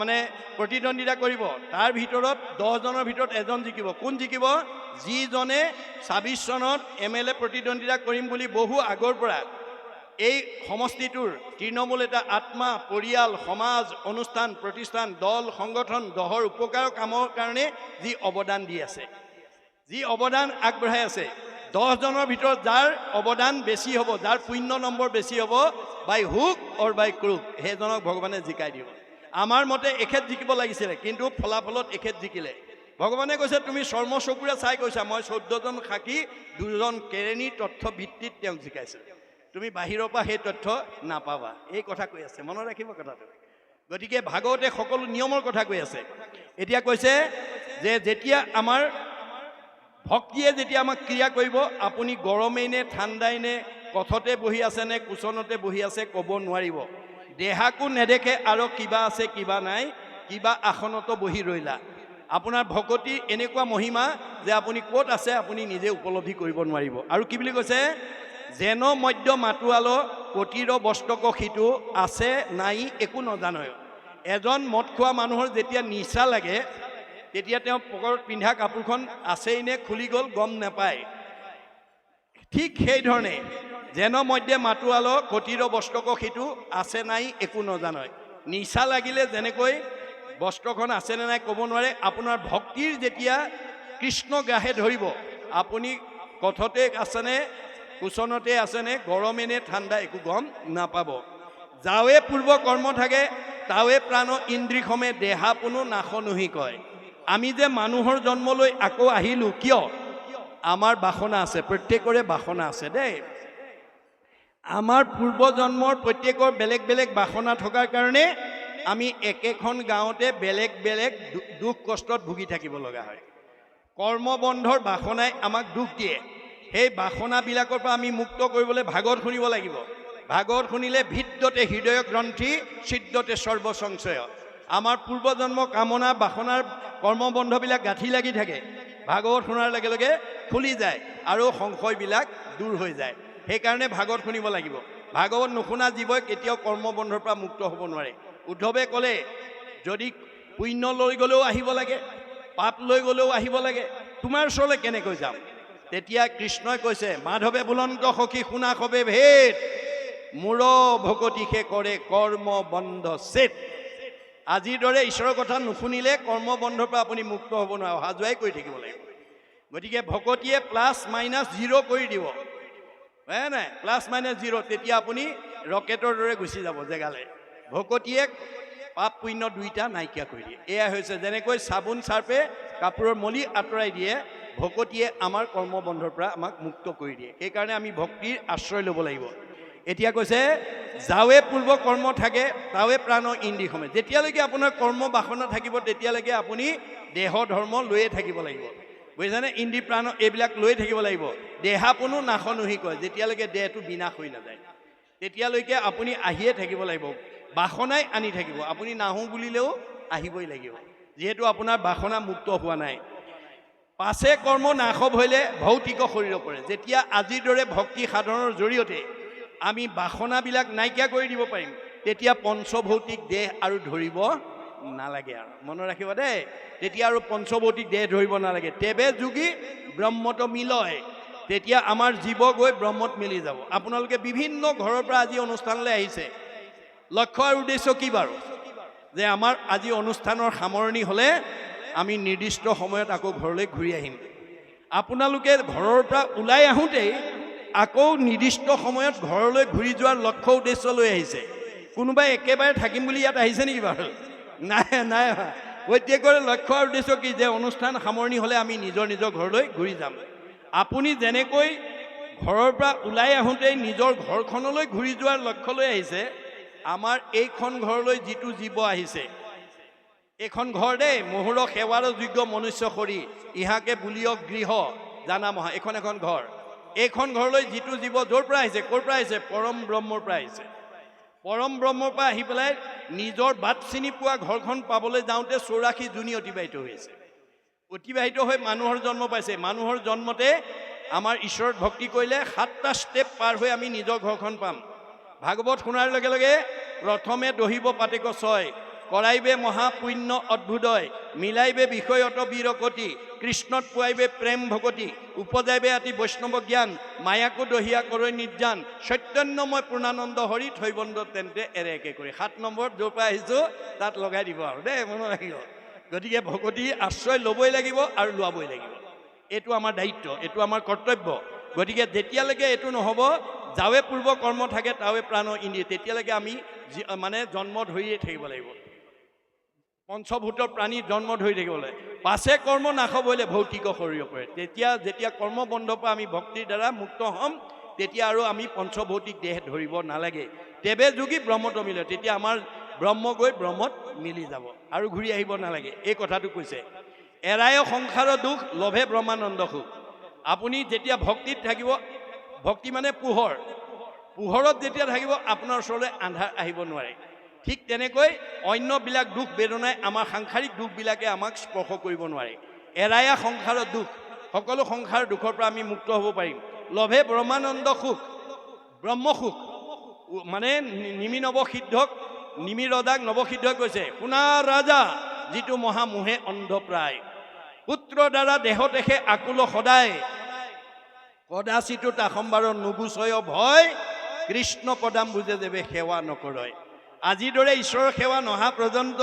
মানে প্ৰতিদ্বন্দ্বিতা কৰিব, তাৰ ভিতৰত 10 জনৰ ভিতৰত এজন জিকিব। কোন জিকিব? যিজনে 26 চনত MLA প্ৰতিদ্বন্দ্বিতা কৰিম বুলি বহু আগৰ পৰা এই সমষ্টিটোৰ তৃণমূল এটা আত্মা, পৰিয়াল, সমাজ, অনুষ্ঠান, প্ৰতিষ্ঠান, দল, সংগঠন, দহৰ উপকাৰৰ কামৰ কাৰণে যি অৱদান দি আছে, যি অৱদান আগবঢ়াই আছে, 10 জনৰ ভিতৰত যাৰ অৱদান বেছি হ'ব, যাৰ পুণ্য নম্বৰ বেছি হ'ব, বাই হুক অৰ বাই ক্ৰুক, সেইজনক ভগৱানে জিকাই দিব। আমাৰ মতে এখেত জিকিব লাগিছিলে, কিন্তু ফলাফলত এখেত জিকিলে। ভগৱানে কৈছে তুমি চৰ্ম চকুৰে চাই কৈছা, মই 14 জন সাক্ষী 2 জন কেৰেণী তথ্য ভিত্তিত তেওঁক জিকাইছে, তুমি বাহিৰৰ পৰা সেই তথ্য নাপাবা। এই কথা কৈ আছে, মনত ৰাখিব কথাটো। গতিকে ভাগৱতে সকলো নিয়মৰ কথা কৈ আছে। এতিয়া কৈছে যে যেতিয়া আমাৰ ভক্তিয়ে যেতিয়া আমাক ক্ৰিয়া কৰিব, আপুনি গৰমেই নে ঠাণ্ডাই নে কথতে বহি আছে নে কুচনতে বহি আছে ক'ব নোৱাৰিব। দেহাকো নেদেখে আৰু কিবা আছে কিবা নাই, কিবা আসনতো বহি ৰৈলা। আপোনাৰ ভকতি এনেকুৱা মহিমা যে আপুনি ক'ত আছে আপুনি নিজে উপলব্ধি কৰিব নোৱাৰিব। আৰু কি বুলি কৈছে? যেন মধ্য মাতুৱাল কটিৰ বস্ত্ৰক সিটো আছে নাই একো নজানয়। এজন মদ খোৱা মানুহৰ যেতিয়া নিচা লাগে তেতিয়া তেওঁ পকৰত পিন্ধা কাপোৰখন আছেই নে খুলি গ'ল গম নাপায়। ঠিক সেইধৰণে যেন মধ্যে মাতুৱাল কটিৰ বস্ত্ৰক সিটো আছে নাই একো নজানয়। নিচা লাগিলে যেনেকৈ বস্ত্ৰখন আছেনে নাই ক'ব নোৱাৰে, আপোনাৰ ভক্তিৰ যেতিয়া কৃষ্ণ গ্ৰাহে ধৰিব, আপুনি কথতে আছেনে কুচনতে আছেনে গৰমে নে ঠাণ্ডা একো গম নাপাব। যাৱে পূৰ্ব কৰ্ম থাকে তাৱে প্ৰাণ ইন্দ্ৰিয়সমে দেহা পুনো নাশনুহি কয়। আমি যে মানুহৰ জন্ম লৈ আকৌ আহিলোঁ কিয়? আমাৰ বাসনা আছে, প্ৰত্যেকৰে বাসনা আছে দেই। আমাৰ পূৰ্বজন্মৰ প্ৰত্যেকৰ বেলেগ বেলেগ বাসনা থকাৰ কাৰণে আমি একেখন গাঁৱতে বেলেগ বেলেগ দুখ কষ্টত ভুগি থাকিব লগা হয়। কৰ্মবন্ধৰ বাসনাই আমাক দুখ দিয়ে। সেই বাসনাবিলাকৰ পৰা আমি মুক্ত কৰিবলৈ ভাগৱত শুনিব লাগিব। ভাগৱত শুনিলে ভিদ্যতে হৃদয় গ্ৰন্থি ছিদ্যতে সৰ্বসংশয়। আমাৰ পূৰ্বজন্ম কামনা বাসনাৰ কৰ্মবন্ধবিলাক গাঁঠি লাগি থাকে, ভাগৱত শুনাৰ লগে লগে খুলি যায় আৰু সংশয়বিলাক দূৰ হৈ যায়। সেইকাৰণে ভাগৱত শুনিব লাগিব। ভাগৱত নুশুনা জীৱই কেতিয়াও কৰ্মবন্ধৰ পৰা মুক্ত হ'ব নোৱাৰে। উদ্ধৱে ক'লে, যদি পুণ্য লৈ গ'লেও আহিব লাগে, পাপ লৈ গ'লেও আহিব লাগে, তোমাৰ ওচৰলৈ কেনেকৈ যাম? তেতিয়া কৃষ্ণই কৈছে, মাধৱে বুলন্ত সখী শুনা সবে ভেদ, মূৰ ভকতিষে কৰে কৰ্ম বন্ধ ছেদ। আজিৰ দৰে ঈশ্বৰৰ কথা নুশুনিলে কৰ্মবন্ধৰ পৰা আপুনি মুক্ত হ'ব নোৱাৰে, অহা যোৱাই কৰি থাকিব লাগিব। গতিকে ভকতিয়ে +- 0 কৰি দিব, হয় নাই? +- 0, তেতিয়া আপুনি ৰকেটৰ দৰে গুচি যাব জেগালৈ। ভকতিয়ে পাপ পুণ্য দুইটা নাইকিয়া কৰি দিয়ে। এয়া হৈছে যেনেকৈ চাবোন চাৰ্পে কাপোৰৰ মলি আঁতৰাই দিয়ে, ভকতিয়ে আমাৰ কৰ্মবন্ধৰ পৰা আমাক মুক্ত কৰি দিয়ে। সেইকাৰণে আমি ভক্তিৰ আশ্ৰয় ল'ব লাগিব। এতিয়া কৈছে, যাৱে পূৰ্ব কৰ্ম থাকে তাৱে প্ৰাণ ইন্দ্ৰিয় সমে। যেতিয়ালৈকে আপোনাৰ কৰ্ম বাসনা থাকিব তেতিয়ালৈকে আপুনি দেহ ধৰ্ম লৈয়ে থাকিব লাগিব, বুজিছানে? ইন্দ্ৰিয় প্ৰাণ এইবিলাক লৈ থাকিব লাগিব। দেহাপনো নাশনুহি কয়, যেতিয়ালৈকে দেহটো বিনাশ হৈ নাযায় তেতিয়ালৈকে আপুনি আহিয়ে থাকিব লাগিব। বাসনাই আনি থাকিব, আপুনি নাহো বুলিলেও আহিবই লাগিব, যিহেতু আপোনাৰ বাসনা মুক্ত হোৱা নাই। পাছে কৰ্ম নাশব হ'লে ভৌতিক শৰীৰ পৰে। যেতিয়া আজিৰ দৰে ভক্তি সাধনৰ জৰিয়তে আমি বাসনাবিলাক নাইকিয়া কৰি দিব পাৰিম, তেতিয়া পঞ্চভৌতিক দেহ আৰু ধৰিব নালাগে। আৰু মনত ৰাখিব দেই, তেতিয়া আৰু পঞ্চভৌতিক দেহ ধৰিব নালাগে। তেবে যোগী ব্ৰহ্মত মিলয়, তেতিয়া আমাৰ জীৱ গৈ ব্ৰহ্মত মিলি যাব। আপোনালোকে বিভিন্ন ঘৰৰ পৰা আজি অনুষ্ঠানলৈ আহিছে, লক্ষ্য আৰু উদ্দেশ্য কি বাৰু? যে আমাৰ আজি অনুষ্ঠানৰ সামৰণি হ'লে আমি নিৰ্দিষ্ট সময়ত আকৌ ঘৰলৈ ঘূৰি আহিম। আপোনালোকে ঘৰৰ পৰা ওলাই আহোঁতেই আকৌ নিৰ্দিষ্ট সময়ত ঘৰলৈ ঘূৰি যোৱাৰ লক্ষ্য উদ্দেশ্য লৈ আহিছে। কোনোবাই একেবাৰে থাকিম বুলি ইয়াত আহিছে নেকি বাৰু? নাই। প্ৰত্যেকৰে লক্ষ্য আৰু উদ্দেশ্য কি? যে অনুষ্ঠান সামৰণি হ'লে আমি নিজৰ নিজৰ ঘৰলৈ ঘূৰি যাম। আপুনি যেনেকৈ ঘৰৰ পৰা ওলাই আহোঁতেই নিজৰ ঘৰখনলৈ ঘূৰি যোৱাৰ লক্ষ্য লৈ আহিছে, আমাৰ এইখন ঘৰলৈ যিটো জীৱ আহিছে, এইখন ঘৰ দেই, মহুৰ সেৱাৰ যোগ্য মনুষ্য শৰীৰ, ইহাকে বুলিয় গৃহ জানা মহা। এখন ঘৰ। এইখন ঘৰলৈ যিটো জীৱ য'ৰ পৰা আহিছে, ক'ৰ পৰা আহিছে? পৰম ব্ৰহ্মৰ পৰা আহিছে। পৰম ব্ৰহ্মৰ পৰা আহি পেলাই নিজৰ বাট চিনি পোৱা ঘৰখন পাবলৈ যাওঁতে 84 জুনি অতিবাহিত হৈছে। অতিবাহিত হৈ মানুহৰ জন্ম পাইছে। মানুহৰ জন্মতে আমাৰ ঈশ্বৰৰ ভক্তি কৰিলে 7টা ষ্টেপ পাৰ হৈ আমি নিজৰ ঘৰখন পাম। ভাগৱত শুনাৰ লগে লগে প্ৰথমে দহিব পাতেক 6, কৰাইবে মহাপুণ্য অদ্ভুদয়, মিলাইবে বিষয়ত বীৰকতি, কৃষ্ণত পুৱাইবে প্ৰেম ভকতি, উপজাইবে আতি বৈষ্ণৱ জ্ঞান, মায়াকো দহিয়া কৰৈ নিৰ্যান, চৈতন্যময় পূৰ্ণানন্দ হৰি থৈবন্ধ তেন্তে এৰেকে কৰি। 7 নম্বৰত য'ৰ পৰা আহিছোঁ তাত লগাই দিব আৰু দেই, মনত ৰাখিব। গতিকে ভকতি আশ্ৰয় ল'বই লাগিব আৰু লোৱাবই লাগিব। এইটো আমাৰ দায়িত্ব, এইটো আমাৰ কৰ্তব্য। গতিকে যেতিয়ালৈকে এইটো নহ'ব, যাৱে পূৰ্ব কৰ্ম থাকে তাৱে প্ৰাণ ইন্দ্ৰিয়, তেতিয়ালৈকে আমি মানে জন্ম ধৰিয়ে থাকিব লাগিব। পঞ্চভূতৰ প্ৰাণী জন্ম ধৰি থাকিব লাগে। পাছে কৰ্ম নাশব হ'লে ভৌতিক শৰীৰ পৰে। যেতিয়া কৰ্মবন্ধৰ পৰা আমি ভক্তিৰ দ্বাৰা মুক্ত হ'ম, তেতিয়া আৰু আমি পঞ্চভৌতিক দেহ ধৰিব নালাগে। তেবে যোগী ব্ৰহ্মত মিলে, তেতিয়া আমাৰ ব্ৰহ্ম গৈ ব্ৰহ্মত মিলি যাব আৰু ঘূৰি আহিব নালাগে। এই কথাটো কৈছে। এৰায় সংসাৰৰ দুখ, লভে ব্ৰহ্মানন্দ সুখ। আপুনি যেতিয়া ভক্তিত থাকিব, ভক্তি মানে পোহৰ, পোহৰত যেতিয়া থাকিব আপোনাৰ ওচৰলৈ আন্ধাৰ আহিব নোৱাৰে। ঠিক তেনেকৈ অন্যবিলাক দুখ বেদনাই আমাৰ সাংসাৰিক দুখবিলাকে আমাক স্পৰ্শ কৰিব নোৱাৰে। এৰায়া সংসাৰৰ দুখ, সকলো সংসাৰ দুখৰ পৰা আমি মুক্ত হ'ব পাৰিম। লভে ব্ৰহ্মানন্দ সুখ, ব্ৰহ্মসুখ মানে নিমি নৱসিদ্ধক, নিমি ৰজাক নৱসিদ্ধই কৈছে, শুনা ৰাজা যিটো মহামোহে অন্ধ প্ৰায়, পুত্ৰ দ্বাৰা দেহ দেখে আকুল সদায়, কদাচিতো তাসম্বাৰৰ নুগুচয় ভয়, কৃষ্ণ পদাম বুজে দেৱে সেৱা নকৰয়। আজিৰ দৰে ঈশ্বৰৰ সেৱা নহা পৰ্যন্ত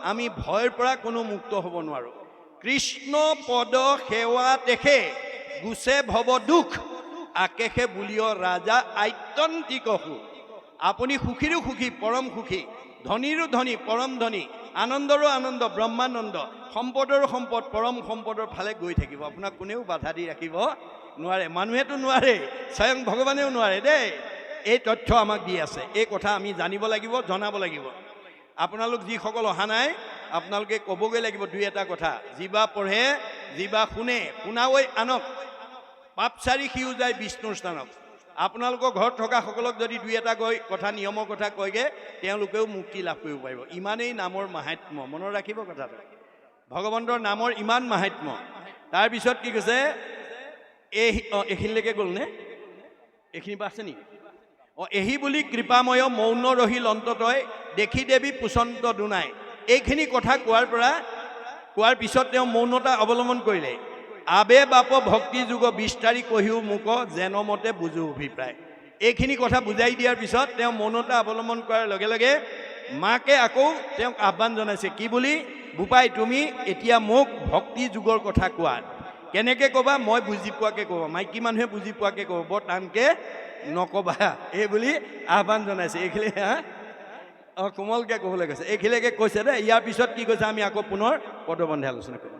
আমি ভয়ৰ পৰা কোনো মুক্ত হ'ব নোৱাৰোঁ। কৃষ্ণ পদ সেৱা দেখে গুচে ভৱ দুখ, আকেশে বুলিয় ৰাজা আত্যন্তিক সুখ। আপুনি সুখীৰো সুখী, পৰম সুখী, ধনীৰো ধনী, পৰম ধনী, আনন্দৰো আনন্দ, ব্ৰহ্মানন্দ, সম্পদৰো সম্পদ, পৰম সম্পদৰ ফালে গৈ থাকিব। আপোনাক কোনেও বাধা দি ৰাখিব নোৱাৰে। মানুহেতো নোৱাৰে, স্বয়ং ভগৱানেও নোৱাৰে দেই। এই তথ্য আমাক দি আছে। এই কথা আমি জানিব লাগিব, জনাব লাগিব। আপোনালোক যিসকল অহা নাই, আপোনালোকে ক'বগৈ লাগিব 2 এটা কথা। যিবা পঢ়ে, যিবা শুনে, শুনাৱৈ আনক, পাপচাৰী সিও যায় বিষ্ণুৰ স্থানত। আপোনালোকৰ ঘৰত থকা সকলক যদি দুই এটা কথা নিয়মৰ কথা কয়গৈ, তেওঁলোকেও মুক্তি লাভ কৰিব পাৰিব। ইমানেই নামৰ মাহাত্ম্য, মনত ৰাখিব কথাটো। ভগৱন্তৰ নামৰ ইমান মাহাত্ম্য। তাৰপিছত কি কৈছে, এইখিনিলৈকে গ'লনে? এইখিনি পৰা আছে নেকি? এহি বুলি কৃপাময় মৌন ৰহিল অন্ততই, দেখি দেৱী পুচন্ত দুনাই। এইখিনি কথা কোৱাৰ পিছত তেওঁ মৌনতা অৱলম্বন কৰিলে। আবে বাপ ভক্তি যুগ বিস্তাৰি কহিও মোক যেনমতে বুজো অভিপ্ৰায়। এইখিনি কথা বুজাই দিয়াৰ পিছত তেওঁ মৌনতা অৱলম্বন কৰাৰ লগে লগে মাকে আকৌ তেওঁক আহ্বান জনাইছে। কি বুলি? বোপাই তুমি এতিয়া মোক ভক্তি যুগৰ কথা কোৱা। কেনেকৈ ক'বা? মই বুজি পোৱাকৈ ক'বা, মাইকী মানুহে বুজি পোৱাকৈ ক'ব, বৰ টানকৈ নক'বা, এই বুলি আহ্বান জনাইছে। এইখিনি কোমলকৈ ক'বলৈ কৈছে। এইখিনিলৈকে কৈছে দে। ইয়াৰ পিছত কি কৈছে আমি আকৌ পুনৰ পদবন্ধে আলোচনা কৰিম।